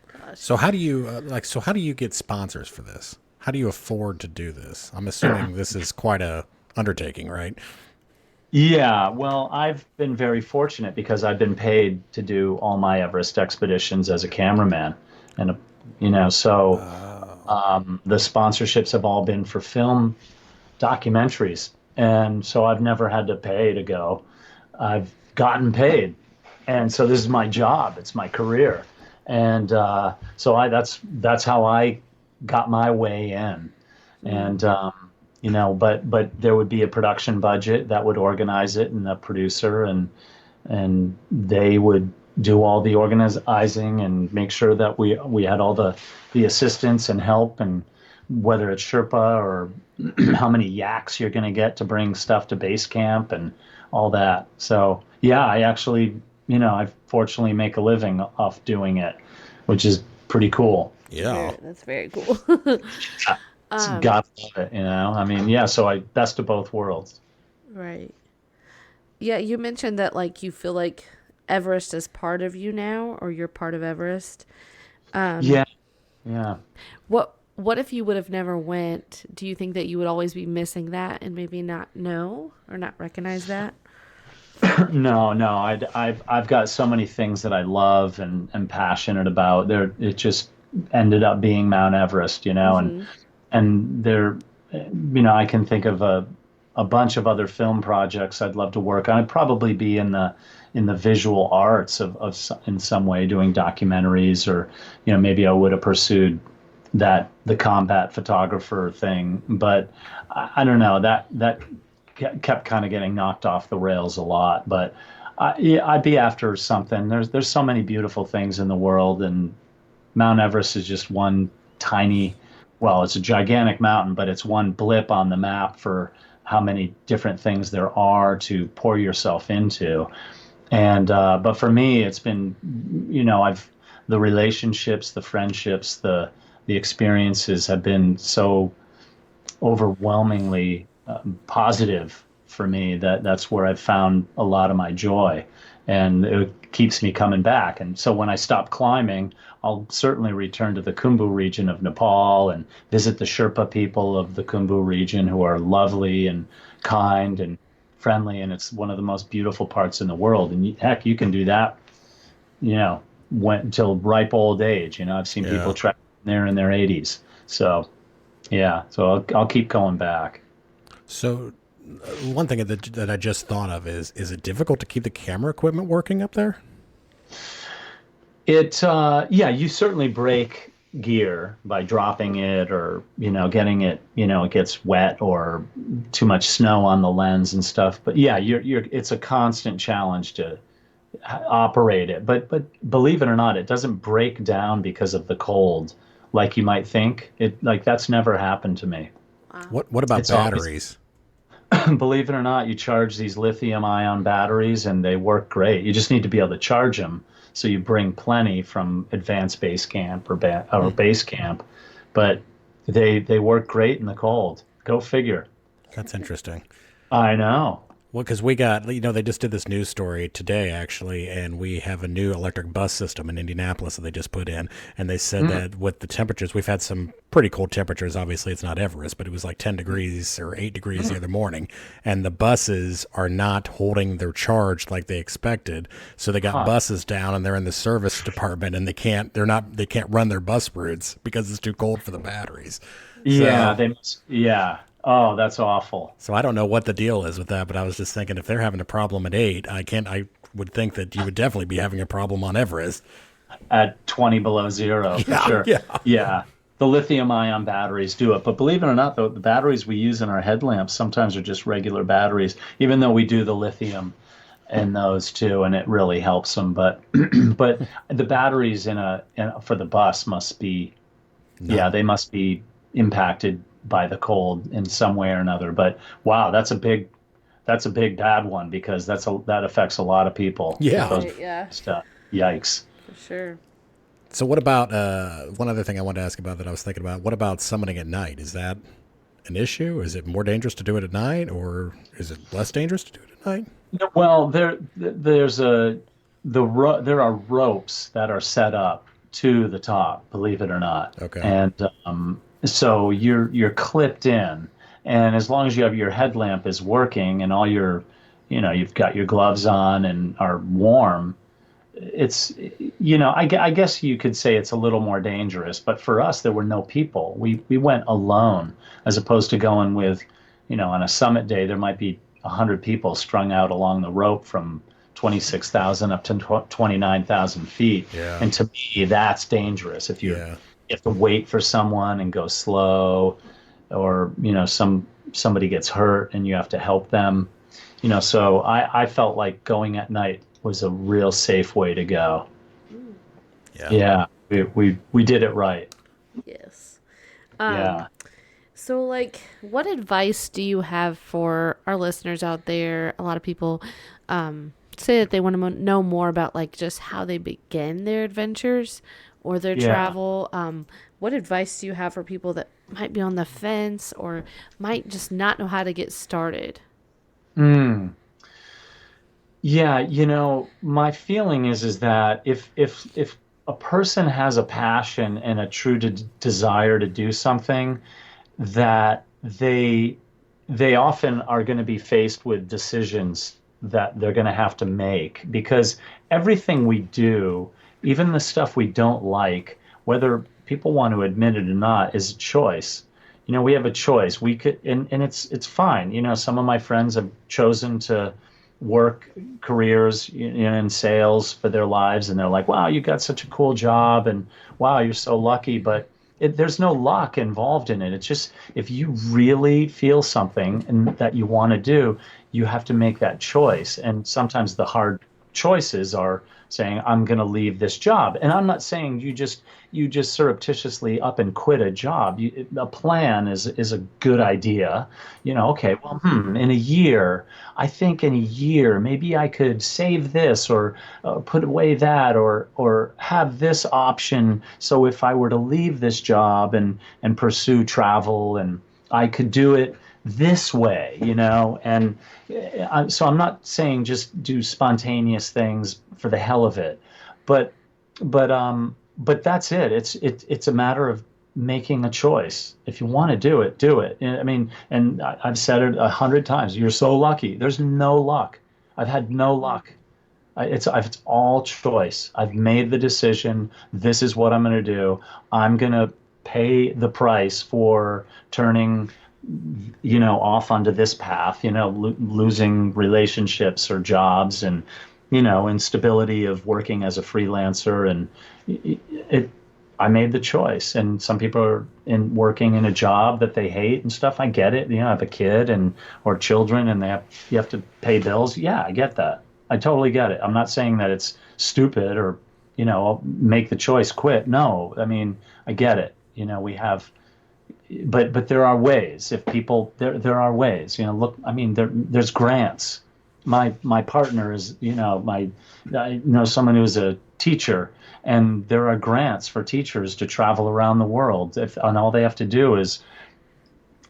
Gosh. So how do you so how do you get sponsors for this? How do you afford to do this? I'm assuming this is quite a undertaking, right? Yeah, well, I've been very fortunate because I've been paid to do all my Everest expeditions as a cameraman, and so Oh. the sponsorships have all been for film documentaries, and so I've never had to pay to go. I've gotten paid, and so this is my job. It's my career, and so that's how I got my way in. Mm. And but there would be a production budget that would organize it, and a producer, and they would do all the organizing and make sure that we had all the assistance and help, and whether it's Sherpa or how many yaks you're going to get to bring stuff to base camp and all that. So yeah, I actually, I fortunately make a living off doing it, which is pretty cool. Yeah. That's very cool. It's um, gotta love it, I mean, yeah. So I best of both worlds. right. Yeah, you mentioned that like you feel like Everest is part of you now, or you're part of Everest. Um, Yeah, yeah. what if you would have never went? Do you think that you would always be missing that and maybe not know or not recognize that? No, no. I've got so many things that I love and am passionate about. It just ended up being Mount Everest, Mm-hmm. and there, I can think of a bunch of other film projects I'd love to work on. I'd probably be in the visual arts in some way, doing documentaries, or maybe I would have pursued the combat photographer thing. But I don't know, that kept kind of getting knocked off the rails a lot. But yeah, I'd be after something. There's so many beautiful things in the world, and Mount Everest is just one tiny, well, it's a gigantic mountain, but it's one blip on the map for how many different things there are to pour yourself into. And but for me, it's been, I've the relationships, the friendships, the experiences have been so overwhelmingly positive for me that that's where I've found a lot of my joy, and it keeps me coming back. And so when I stop climbing, I'll certainly return to the Khumbu region of Nepal and visit the Sherpa people of the Khumbu region, who are lovely and kind and friendly, and it's one of the most beautiful parts in the world. And heck, you can do that, went until ripe old age. I've seen people try there in their 80s. So yeah, so I'll keep going back. So one thing that I just thought of is it difficult to keep the camera equipment working up there? Yeah, you certainly break gear by dropping it, or getting it, it gets wet or too much snow on the lens and stuff. But yeah, it's a constant challenge to operate it. But believe it or not, it doesn't break down because of the cold like you might think. That's never happened to me. What about It's batteries? Believe it or not, you charge these lithium ion batteries and they work great. You just need to be able to charge them. So you bring plenty from advanced base camp or base camp, but they work great in the cold. Go figure. That's interesting. I know. Well, because we got, they just did this news story today, actually, and we have a new electric bus system in Indianapolis that they just put in. And they said that with the temperatures, we've had some pretty cold temperatures. Obviously, it's not Everest, but it was like 10 degrees or 8 degrees the other morning. And the buses are not holding their charge like they expected. So they got buses down, and they're in the service department, and they can't run their bus routes because it's too cold for the batteries. Yeah, yeah. Oh, that's awful. So I don't know what the deal is with that, but I was just thinking, if they're having a problem at 8, I would think that you would definitely be having a problem on Everest. At 20 below zero, for sure. Yeah. The lithium ion batteries do it. But believe it or not, the batteries we use in our headlamps sometimes are just regular batteries, even though we do the lithium in those too, and it really helps them. But but the batteries for the bus must be, they must be impacted by the cold in some way or another. But wow, that's a big bad one, because that affects a lot of people. Yeah. Stuff. Yikes. For sure. So what about one other thing I wanted to ask about that I was thinking about? What about summiting at night? Is that an issue? Is it more dangerous to do it at night, or is it less dangerous to do it at night? Well, there are ropes that are set up to the top, believe it or not. Okay. And so you're clipped in, and as long as you have your headlamp is working and all your, you've got your gloves on and are warm, it's, I guess you could say it's a little more dangerous. But for us, there were no people. We went alone, as opposed to going with, on a summit day, there might be 100 people strung out along the rope from 26,000 up to 29,000 feet. Yeah. And to me, that's dangerous. If you have to wait for someone and go slow, or, somebody gets hurt and you have to help them, so I felt like going at night was a real safe way to go. Yeah. We did it right. Yes. Yeah. So, what advice do you have for our listeners out there? A lot of people say that they want to know more about, just how they begin their adventures or their travel. What advice do you have for people that might be on the fence or might just not know how to get started? Yeah, my feeling is that if a person has a passion and a true desire to do something, that they often are going to be faced with decisions that they're going to have to make, because everything we do, even the stuff we don't like, whether people want to admit it or not, is a choice. We have a choice. We could, and it's fine. Some of my friends have chosen to work careers in sales for their lives, and they're like, wow, you got such a cool job, and wow, you're so lucky. But there's no luck involved in it. It's just, if you really feel something and that you want to do, you have to make that choice. And sometimes the hard choices are saying, I'm going to leave this job. And I'm not saying you just surreptitiously up and quit a job. A plan is a good idea. Okay, well, in a year, I think in a year, maybe I could save this or put away that or have this option. So if I were to leave this job and pursue travel, and I could do it this way, and so I'm not saying just do spontaneous things for the hell of it, but but that's it. It's a matter of making a choice. If you want to do it, do it. I mean, and I've said it 100 times. You're so lucky. There's no luck. I've had no luck. It's all choice. I've made the decision. This is what I'm going to do. I'm going to pay the price for turning off onto this path, losing relationships or jobs and, instability of working as a freelancer. And I made the choice. And some people are working in a job that they hate and stuff. I get it. I have a kid or children and you have to pay bills. Yeah, I get that. I totally get it. I'm not saying that it's stupid or, I'll make the choice, quit. No, I mean, I get it. We have, but there are ways. If people, there are ways. Look, I mean, there's grants. My partner is, I know someone who's a teacher, and there are grants for teachers to travel around the world. And all they have to do is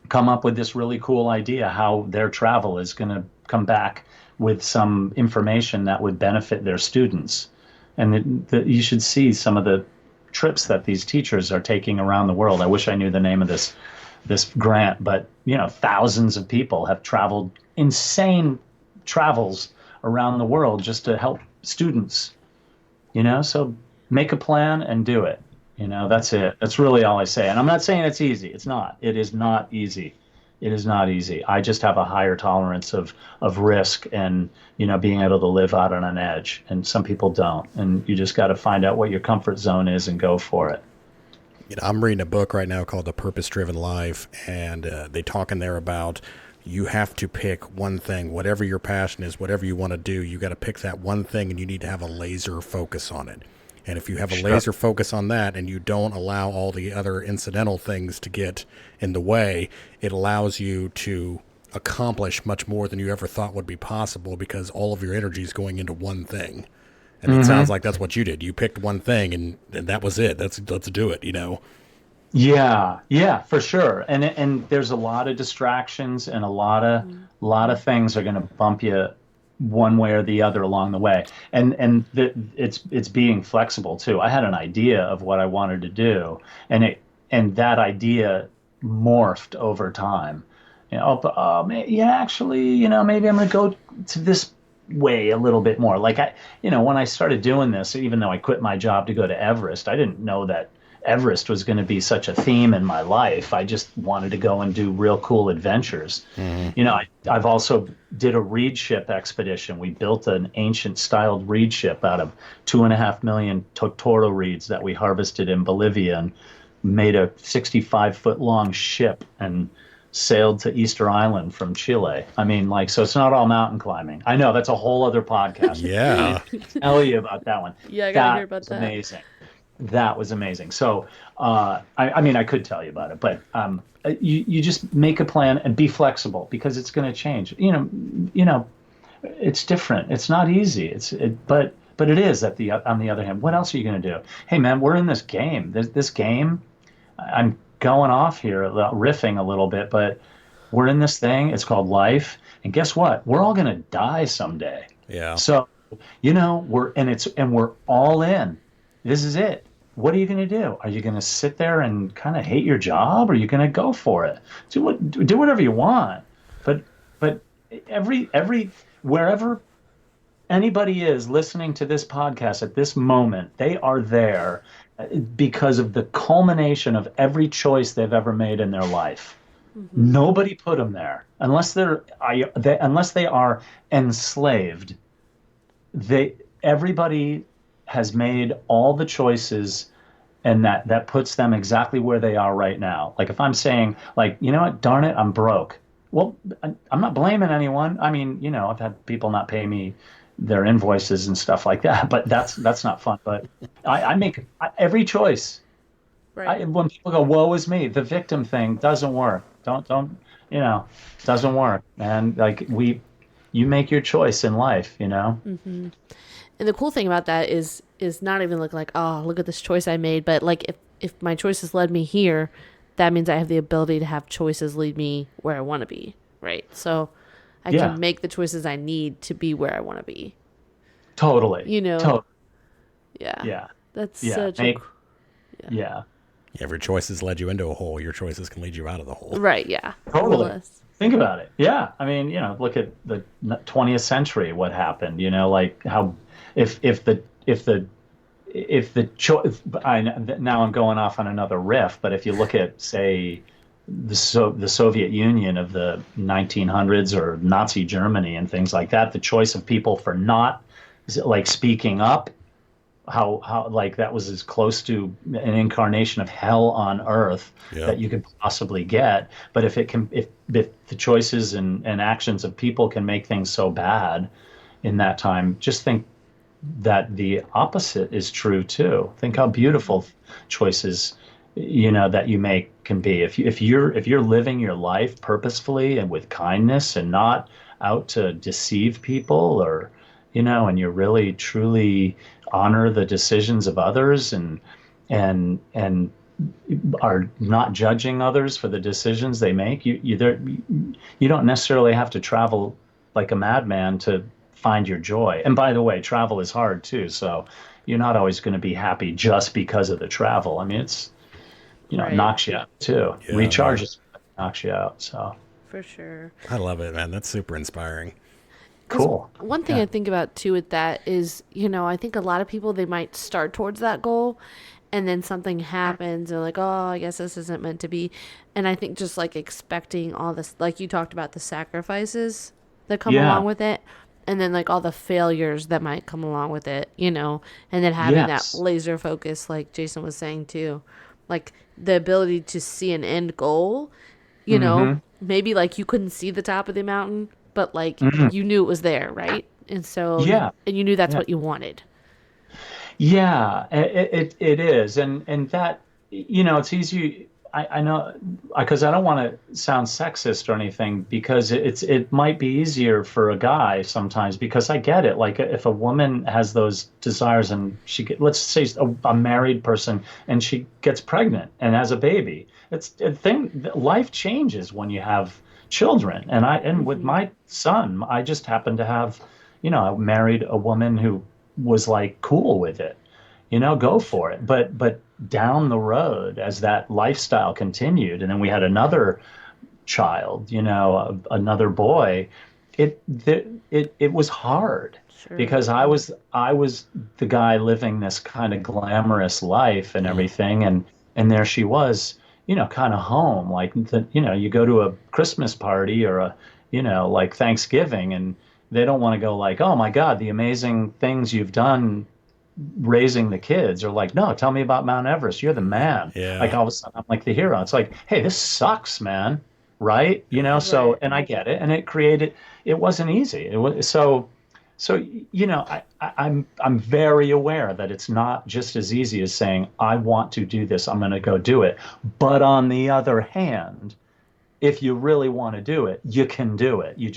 come up with this really cool idea how their travel is going to come back with some information that would benefit their students. And you should see some of the trips that these teachers are taking around the world. I wish I knew the name of this grant, but thousands of people have traveled insane travels around the world just to help students. So make a plan and do it. That's it. That's really all I say. And I'm not saying it's easy. It's not. It is not easy. It is not easy. I just have a higher tolerance of risk and, being able to live out on an edge. And some people don't. And you just got to find out what your comfort zone is and go for it. I'm reading a book right now called The Purpose-Driven Life, and they talk in there about you have to pick one thing, whatever your passion is, whatever you want to do, you got to pick that one thing, and you need to have a laser focus on it. And if you have a laser focus on that and you don't allow all the other incidental things to get in the way, it allows you to accomplish much more than you ever thought would be possible because all of your energy is going into one thing. And it sounds like that's what you did. You picked one thing and that was it. Let's do it, Yeah, for sure. And there's a lot of distractions and a lot of things are going to bump you one way or the other along the way. And it's being flexible too. I had an idea of what I wanted to do, and that idea morphed over time. Maybe I'm going to go to this way a little bit more. Like when I started doing this, even though I quit my job to go to Everest, I didn't know that Everest was going to be such a theme in my life. I just wanted to go and do real cool adventures. Mm-hmm. I've also did a reed ship expedition. We built an ancient styled reed ship out of 2.5 million Totoro reeds that we harvested in Bolivia and made a 65-foot long ship and sailed to Easter Island from Chile. I mean, so it's not all mountain climbing. I know that's a whole other podcast. Yeah. I can tell you about that one. Yeah, I gotta hear about that. Amazing. That was amazing. So, I could tell you about it, but you just make a plan and be flexible because it's going to change. It's different. It's not easy. But it is. On the other hand, what else are you going to do? Hey, man, we're in this game. This game. I'm going off here, riffing a little bit, but we're in this thing. It's called life, and guess what? We're all going to die someday. Yeah. So, we're all in. This is it. What are you going to do? Are you going to sit there and kind of hate your job? Or are you going to go for it? Do whatever you want. But wherever anybody is listening to this podcast at this moment, they are there because of the culmination of every choice they've ever made in their life. Mm-hmm. Nobody put them there unless they are enslaved. Everybody has made all the choices, and that puts them exactly where they are right now. Like if I'm saying, you know what, darn it, I'm broke. Well, I'm not blaming anyone. I mean, I've had people not pay me their invoices and stuff like that. But that's not fun. But I make every choice. Right. When people go, "Woe is me," the victim thing doesn't work. Don't you know? Doesn't work, man. Like you make your choice in life. You know. And the cool thing about that is not even like, oh, look at this choice I made, but like if my choices led me here, that means I have the ability to have choices lead me where I want to be, right? So I Yeah. can make the choices I need to be where I want to be. Totally. You know? Totally. Yeah. Yeah. That's Yeah. such a Yeah. If your choices led you into a hole, your choices can lead you out of the hole. right, yeah. Totally. Less. Think about it. Yeah. I mean, look at the 20th century, what happened, like how if the choice, now I'm going off on another riff, but if you look at, say, the Soviet Union of the 1900s or Nazi Germany and things like that, the choice of people for not like speaking up, how like that was as close to an incarnation of hell on earth Yeah. that you could possibly get. But if the choices and actions of people can make things so bad in that time, just think that the opposite is true too. Think how beautiful choices that you make can be. If you're living your life purposefully and with kindness and not out to deceive people, or and you really truly honor the decisions of others, and are not judging others for the decisions they make, you don't necessarily have to travel like a madman to find your joy. And by the way, travel is hard too, so you're not always going to be happy just because of the travel. I mean, it Right. knocks you out too. Yeah, man. Recharges, knocks you out. So For sure. I love it, man. That's super inspiring. Because cool. one thing Yeah. I think about too with that is, I think a lot of people, they might start towards that goal and then something happens. They're like, oh, I guess this isn't meant to be. And I think just like expecting all this, like you talked about the sacrifices that come Yeah. along with it. And then like all the failures that might come along with it, and then having that Yes. laser focus, like Jason was saying too, like the ability to see an end goal, Mm-hmm. maybe like you couldn't see the top of the mountain, but like Mm-hmm. you knew it was there, right? And so Yeah. and you knew that's Yeah. what you wanted. Yeah, it is, and that it's easy. I know, because I don't want to sound sexist or anything, because it might be easier for a guy sometimes, because I get it. Like if a woman has those desires and let's say a married person, and she gets pregnant and has a baby, it's a thing. Life changes when you have children, and with Hmm. my son, I just happened to have, I married a woman who was like cool with it, go for it. But down the road, as that lifestyle continued, and then we had another child, another boy, it was hard, Sure. because I was the guy living this kind of glamorous life and Mm. everything, and there she was, kind of home, like you go to a Christmas party or like Thanksgiving, and they don't want to go like, oh my God, the amazing things you've done raising the kids, are like, no, tell me about Mount Everest. You're the man. Like Yeah. all of a sudden, I'm like the hero. It's like, hey, this sucks, man. Right? So, Right. and I get it. And it wasn't easy. It was so, I'm very aware that it's not just as easy as saying, I want to do this, I'm going to go do it. But on the other hand, if you really want to do it, you can do it. You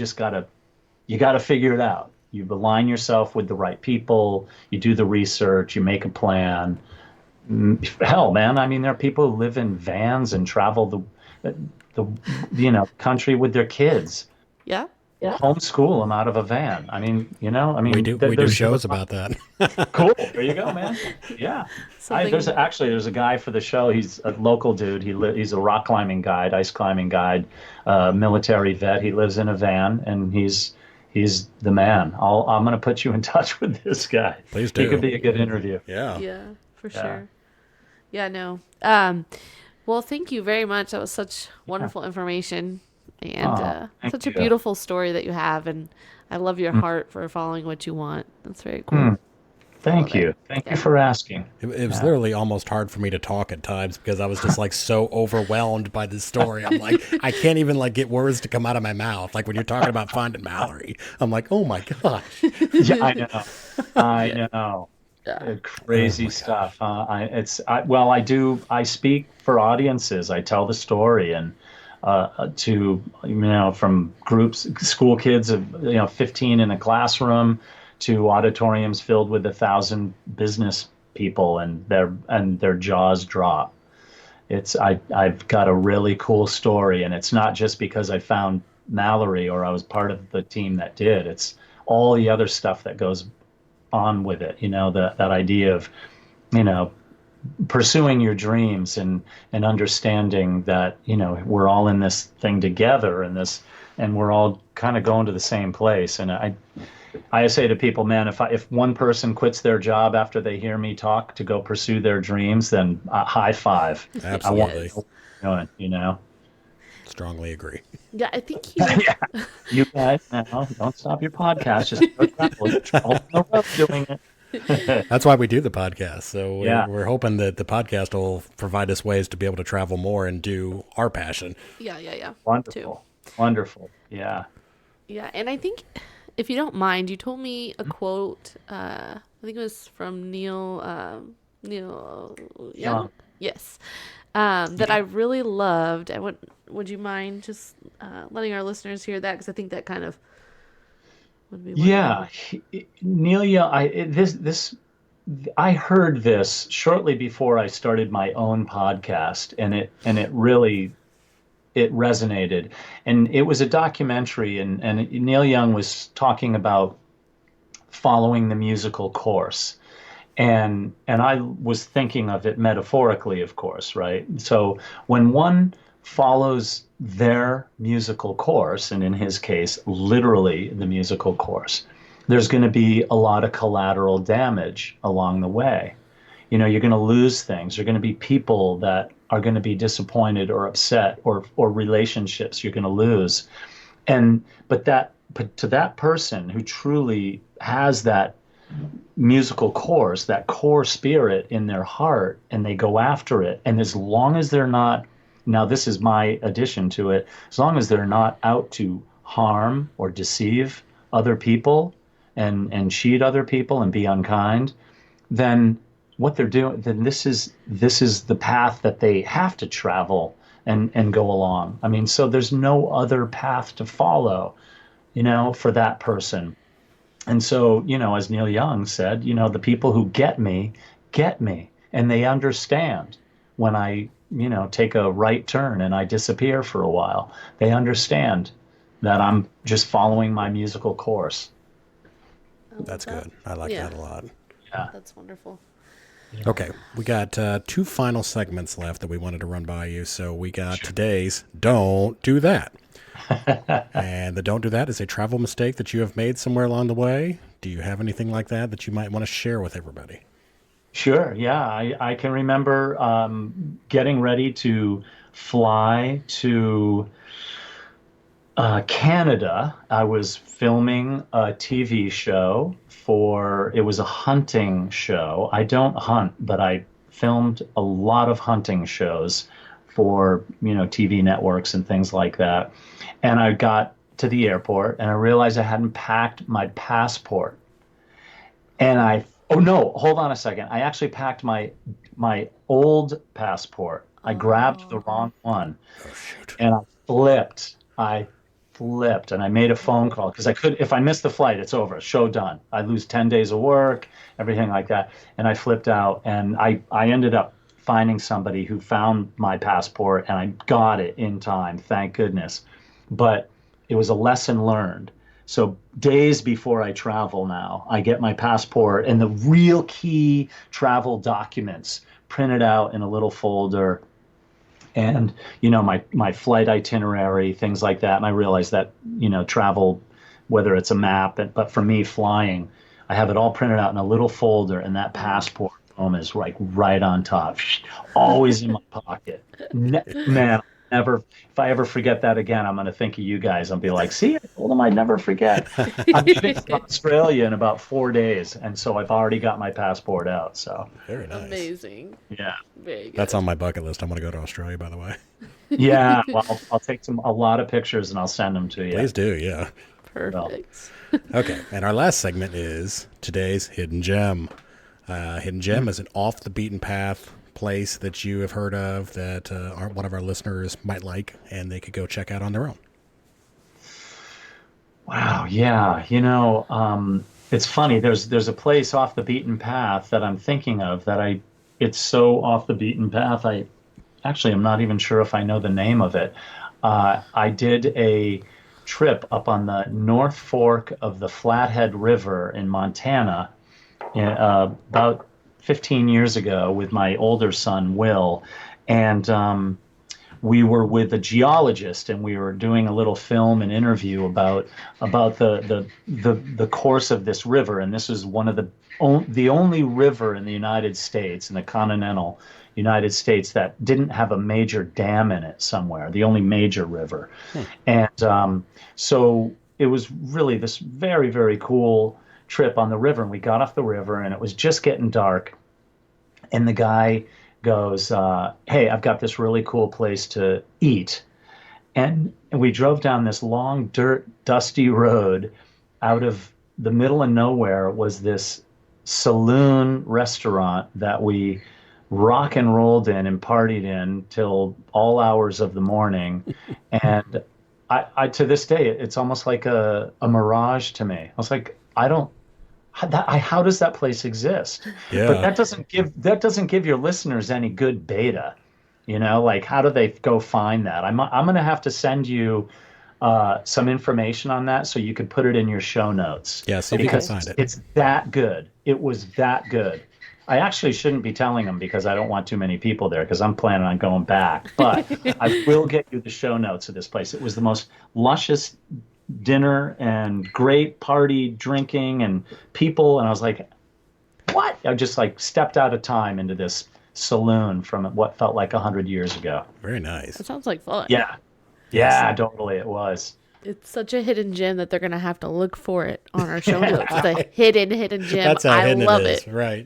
got to figure it out. You align yourself with the right people. You do the research. You make a plan. Hell, man. I mean, there are people who live in vans and travel the country with their kids. Yeah. Homeschool them out of a van. I mean, We do we do there's shows about that. cool. There you go, man. Yeah. Something There's a guy for the show. He's a local dude. He's a rock climbing guide, ice climbing guide, military vet. He lives in a van, and he's the man. I'm going to put you in touch with this guy. Please He could do. be a good interview. Yeah. Yeah, for Yeah. sure. Yeah, no. Well, thank you very much. That was such wonderful information, and Thank such a you. beautiful story that you have, and I love your heart for following what you want. That's very cool. Hmm. I love Thank it. you. Thank you Yeah. for asking. It was literally almost hard for me to talk at times because I was just like so overwhelmed by this story. I'm like, I can't even like get words to come out of my mouth. Like when you're talking about finding Mallory, I'm like, oh my gosh. Yeah, I know. I Yeah. know. Yeah. Oh Crazy my stuff. gosh. Well, I speak for audiences. I tell the story and to, from groups, school kids of, 15 in a classroom to auditoriums filled with 1,000 business people and their jaws drop. I've got a really cool story, and it's not just because I found Mallory or I was part of the team that did. It's all the other stuff that goes on with it. That idea of, you know, pursuing your dreams and understanding that, we're all in this thing together and we're all kind of going to the same place. And I say to people, man, if one person quits their job after they hear me talk to go pursue their dreams, then high five. I want to Absolutely. know what you're doing. Strongly agree. Yeah, I think you. Yeah. You guys now, don't stop your podcast. Just go travel. You're traveling the road doing it. That's why we do the podcast. So Yeah. we're hoping that the podcast will provide us ways to be able to travel more and do our passion. Yeah. Too. Wonderful. Wonderful. Yeah. Yeah, and I think if you don't mind, you told me a quote. I think it was from Neil Yeah. Young. Yes, that I really loved. And would you mind just letting our listeners hear that? Because I think that kind of would be Yeah. wonderful. Neil Young, I heard this shortly before I started my own podcast, and it really it resonated. And it was a documentary, and Neil Young was talking about following the musical course. And I was thinking of it metaphorically, of course, right? So when one follows their musical course, and in his case, literally the musical course, there's going to be a lot of collateral damage along the way. You're going to lose things. You're going to be people that are going to be disappointed or upset, or relationships you're going to lose. But to that person who truly has that musical course, that core spirit in their heart, and they go after it, and as long as they're not, now this is my addition to it, as long as they're not out to harm or deceive other people and cheat other people and be unkind, then what they're doing, then this is the path that they have to travel and go along. I mean, so there's no other path to follow, for that person. And so, as Neil Young said, the people who get me, and they understand when I, take a right turn and I disappear for a while. They understand that I'm just following my musical course. I love That's that. good. I like Yeah, that a lot. Yeah. that's wonderful. Okay, we got two final segments left that we wanted to run by you. So we got today's Don't Do That. And the Don't Do That is a travel mistake that you have made somewhere along the way. Do you have anything like that you might want to share with everybody? Sure. Yeah. I can remember getting ready to fly to Canada. I was filming a TV show it was a hunting show. I don't hunt, but I filmed a lot of hunting shows for, TV networks and things like that. And I got to the airport and I realized I hadn't packed my passport. And oh no, hold on a second. I actually packed my old passport. I grabbed the Oh, wrong one Oh, shoot. and I flipped and I made a phone call because if I miss the flight, it's over. Show done. I lose 10 days of work, everything like that. And I flipped out and I ended up finding somebody who found my passport and I got it in time. Thank goodness. But it was a lesson learned. So days before I travel now, I get my passport and the real key travel documents printed out in a little folder and my flight itinerary, things like that. And I realized that travel, whether it's a map, but for me flying, I have it all printed out in a little folder, and that passport home is like right on top, always in my pocket. Man, if I ever forget that again, I'm going to think of you guys. I'll be like, see, I told him I'd never forget. I'm leaving for Australia in about 4 days, and so I've already got my passport out. So Very nice. Amazing. yeah, Very good. That's on my bucket list. I'm going to go to Australia, by the way. yeah. Well, I'll take a lot of pictures and I'll send them to you. Please do, yeah. Perfect. Okay, and our last segment is today's Hidden Gem. Hidden Gem is an off the beaten path place that you have heard of that one of our listeners might like, and they could go check out on their own. Wow, yeah. It's funny. There's a place off the beaten path that I'm thinking of it's so off the beaten path. I actually am not even sure if I know the name of it. I did a trip up on the North Fork of the Flathead River in Montana about 15 years ago with my older son, Will. And we were with a geologist, and we were doing a little film and interview about the course of this river. And this is one of the only river in the United States, in the continental United States, that didn't have a major dam in it somewhere, the only major river. And so it was really this very, very cool trip on the river. And we got off the river, and it was just getting dark. And the guy goes, hey, I've got this really cool place to eat. And we drove down this long, dirt, dusty road. Out of the middle of nowhere was this saloon restaurant that we rock and rolled in and partied in till all hours of the morning. And I to this day, it's almost like a mirage to me. I was like, how does that place exist? Yeah. But that doesn't give your listeners any good beta. Like, how do they go find that? I'm going to have to send you some information on that so you could put it in your show notes. Yeah, see if you can find it. It's that good. It was that good. I actually shouldn't be telling them because I don't want too many people there, because I'm planning on going back. But I will get you the show notes of this place. It was the most luscious dinner and great party drinking and people. And I was like, what? I just stepped out of time into this saloon from what felt like 100 years ago. Very nice. That sounds like fun. Yeah. Yeah, totally. It was. It's such a hidden gem that they're going to have to look for it on our show notes. It's a hidden gem. That's how hidden love it is. Right.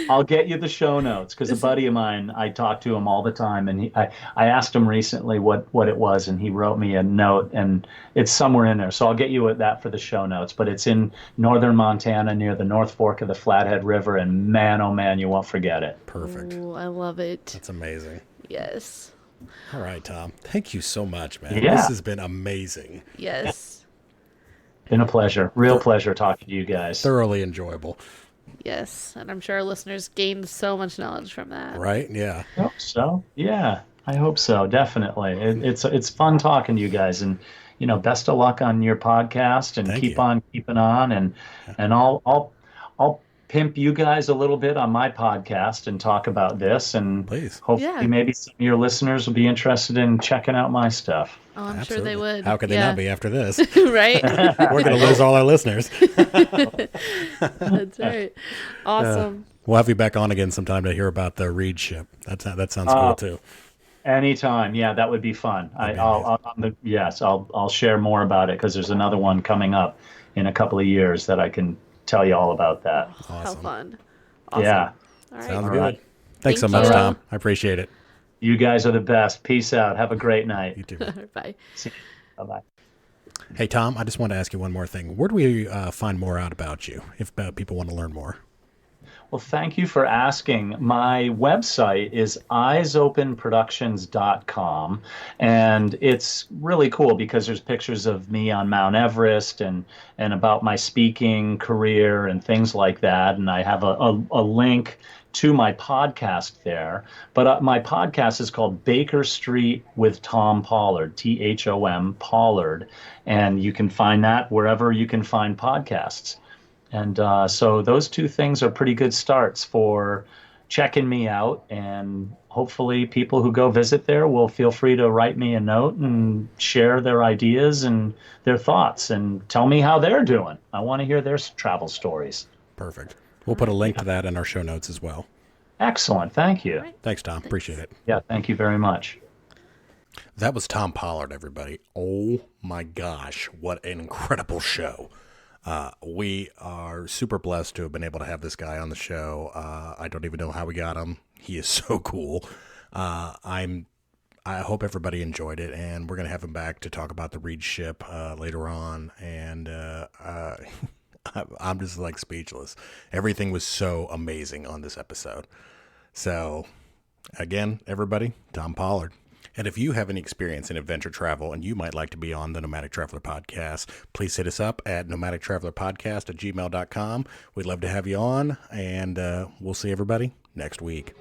I'll get you the show notes, because a buddy of mine, I talk to him all the time, and I asked him recently what it was, and he wrote me a note, and it's somewhere in there. So I'll get you that for the show notes. But it's in northern Montana near the North Fork of the Flathead River, and man, oh man, you won't forget it. Perfect. Ooh, I love it. That's amazing. Yes. All right, Tom. Thank you so much, man. Yeah. This has been amazing. Yes. Been a pleasure. Real pleasure talking to you guys. Thoroughly enjoyable. Yes. And I'm sure our listeners gained so much knowledge from that. Right? Yeah. I hope so. Yeah, I hope so. Definitely. It's fun talking to you guys, and best of luck on your podcast, and Thank keep you. on keeping on, and I'll pimp you guys a little bit on my podcast and talk about this, and Please. hopefully maybe some of your listeners will be interested in checking out my stuff. Oh, I'm sure Absolutely. they would. How could they not be after this? Right? We're going to lose all our listeners. That's right. Awesome. We'll have you back on again sometime to hear about the Reed ship. That sounds cool too. Anytime. Yeah, that would be fun. I'll share more about it, because there's another one coming up in a couple of years that I can tell you all about that. How Awesome. fun. Awesome. Yeah. All right. Sounds All good. right. Thanks so Thank much, you. Tom. I appreciate it. You guys are the best. Peace out. Have a great night. You too. Bye. Bye-bye. Hey, Tom, I just want to ask you one more thing. Where do we find more out about you if people want to learn more? Well, thank you for asking. My website is eyesopenproductions.com, and it's really cool because there's pictures of me on Mount Everest and about my speaking career and things like that. And I have a link to my podcast there. But my podcast is called Baker Street with Thom Pollard, Thom Pollard, and you can find that wherever you can find podcasts. And so those two things are pretty good starts for checking me out. And hopefully people who go visit there will feel free to write me a note and share their ideas and their thoughts and tell me how they're doing. I want to hear their travel stories. Perfect. We'll put a link to that in our show notes as well. Excellent. Thank you. Right. Thanks, Tom. Appreciate it. Yeah, thank you very much. That was Thom Pollard, everybody. Oh my gosh, what an incredible show. We are super blessed to have been able to have this guy on the show. I don't even know how we got him. He is so cool. I hope everybody enjoyed it, and we're going to have him back to talk about the Reed ship later on. And I'm just like speechless. Everything was so amazing on this episode. So, again, everybody, Thom Pollard. And if you have any experience in adventure travel and you might like to be on the Nomadic Traveler Podcast, please hit us up at nomadictravelerpodcast@gmail.com. We'd love to have you on, and we'll see everybody next week.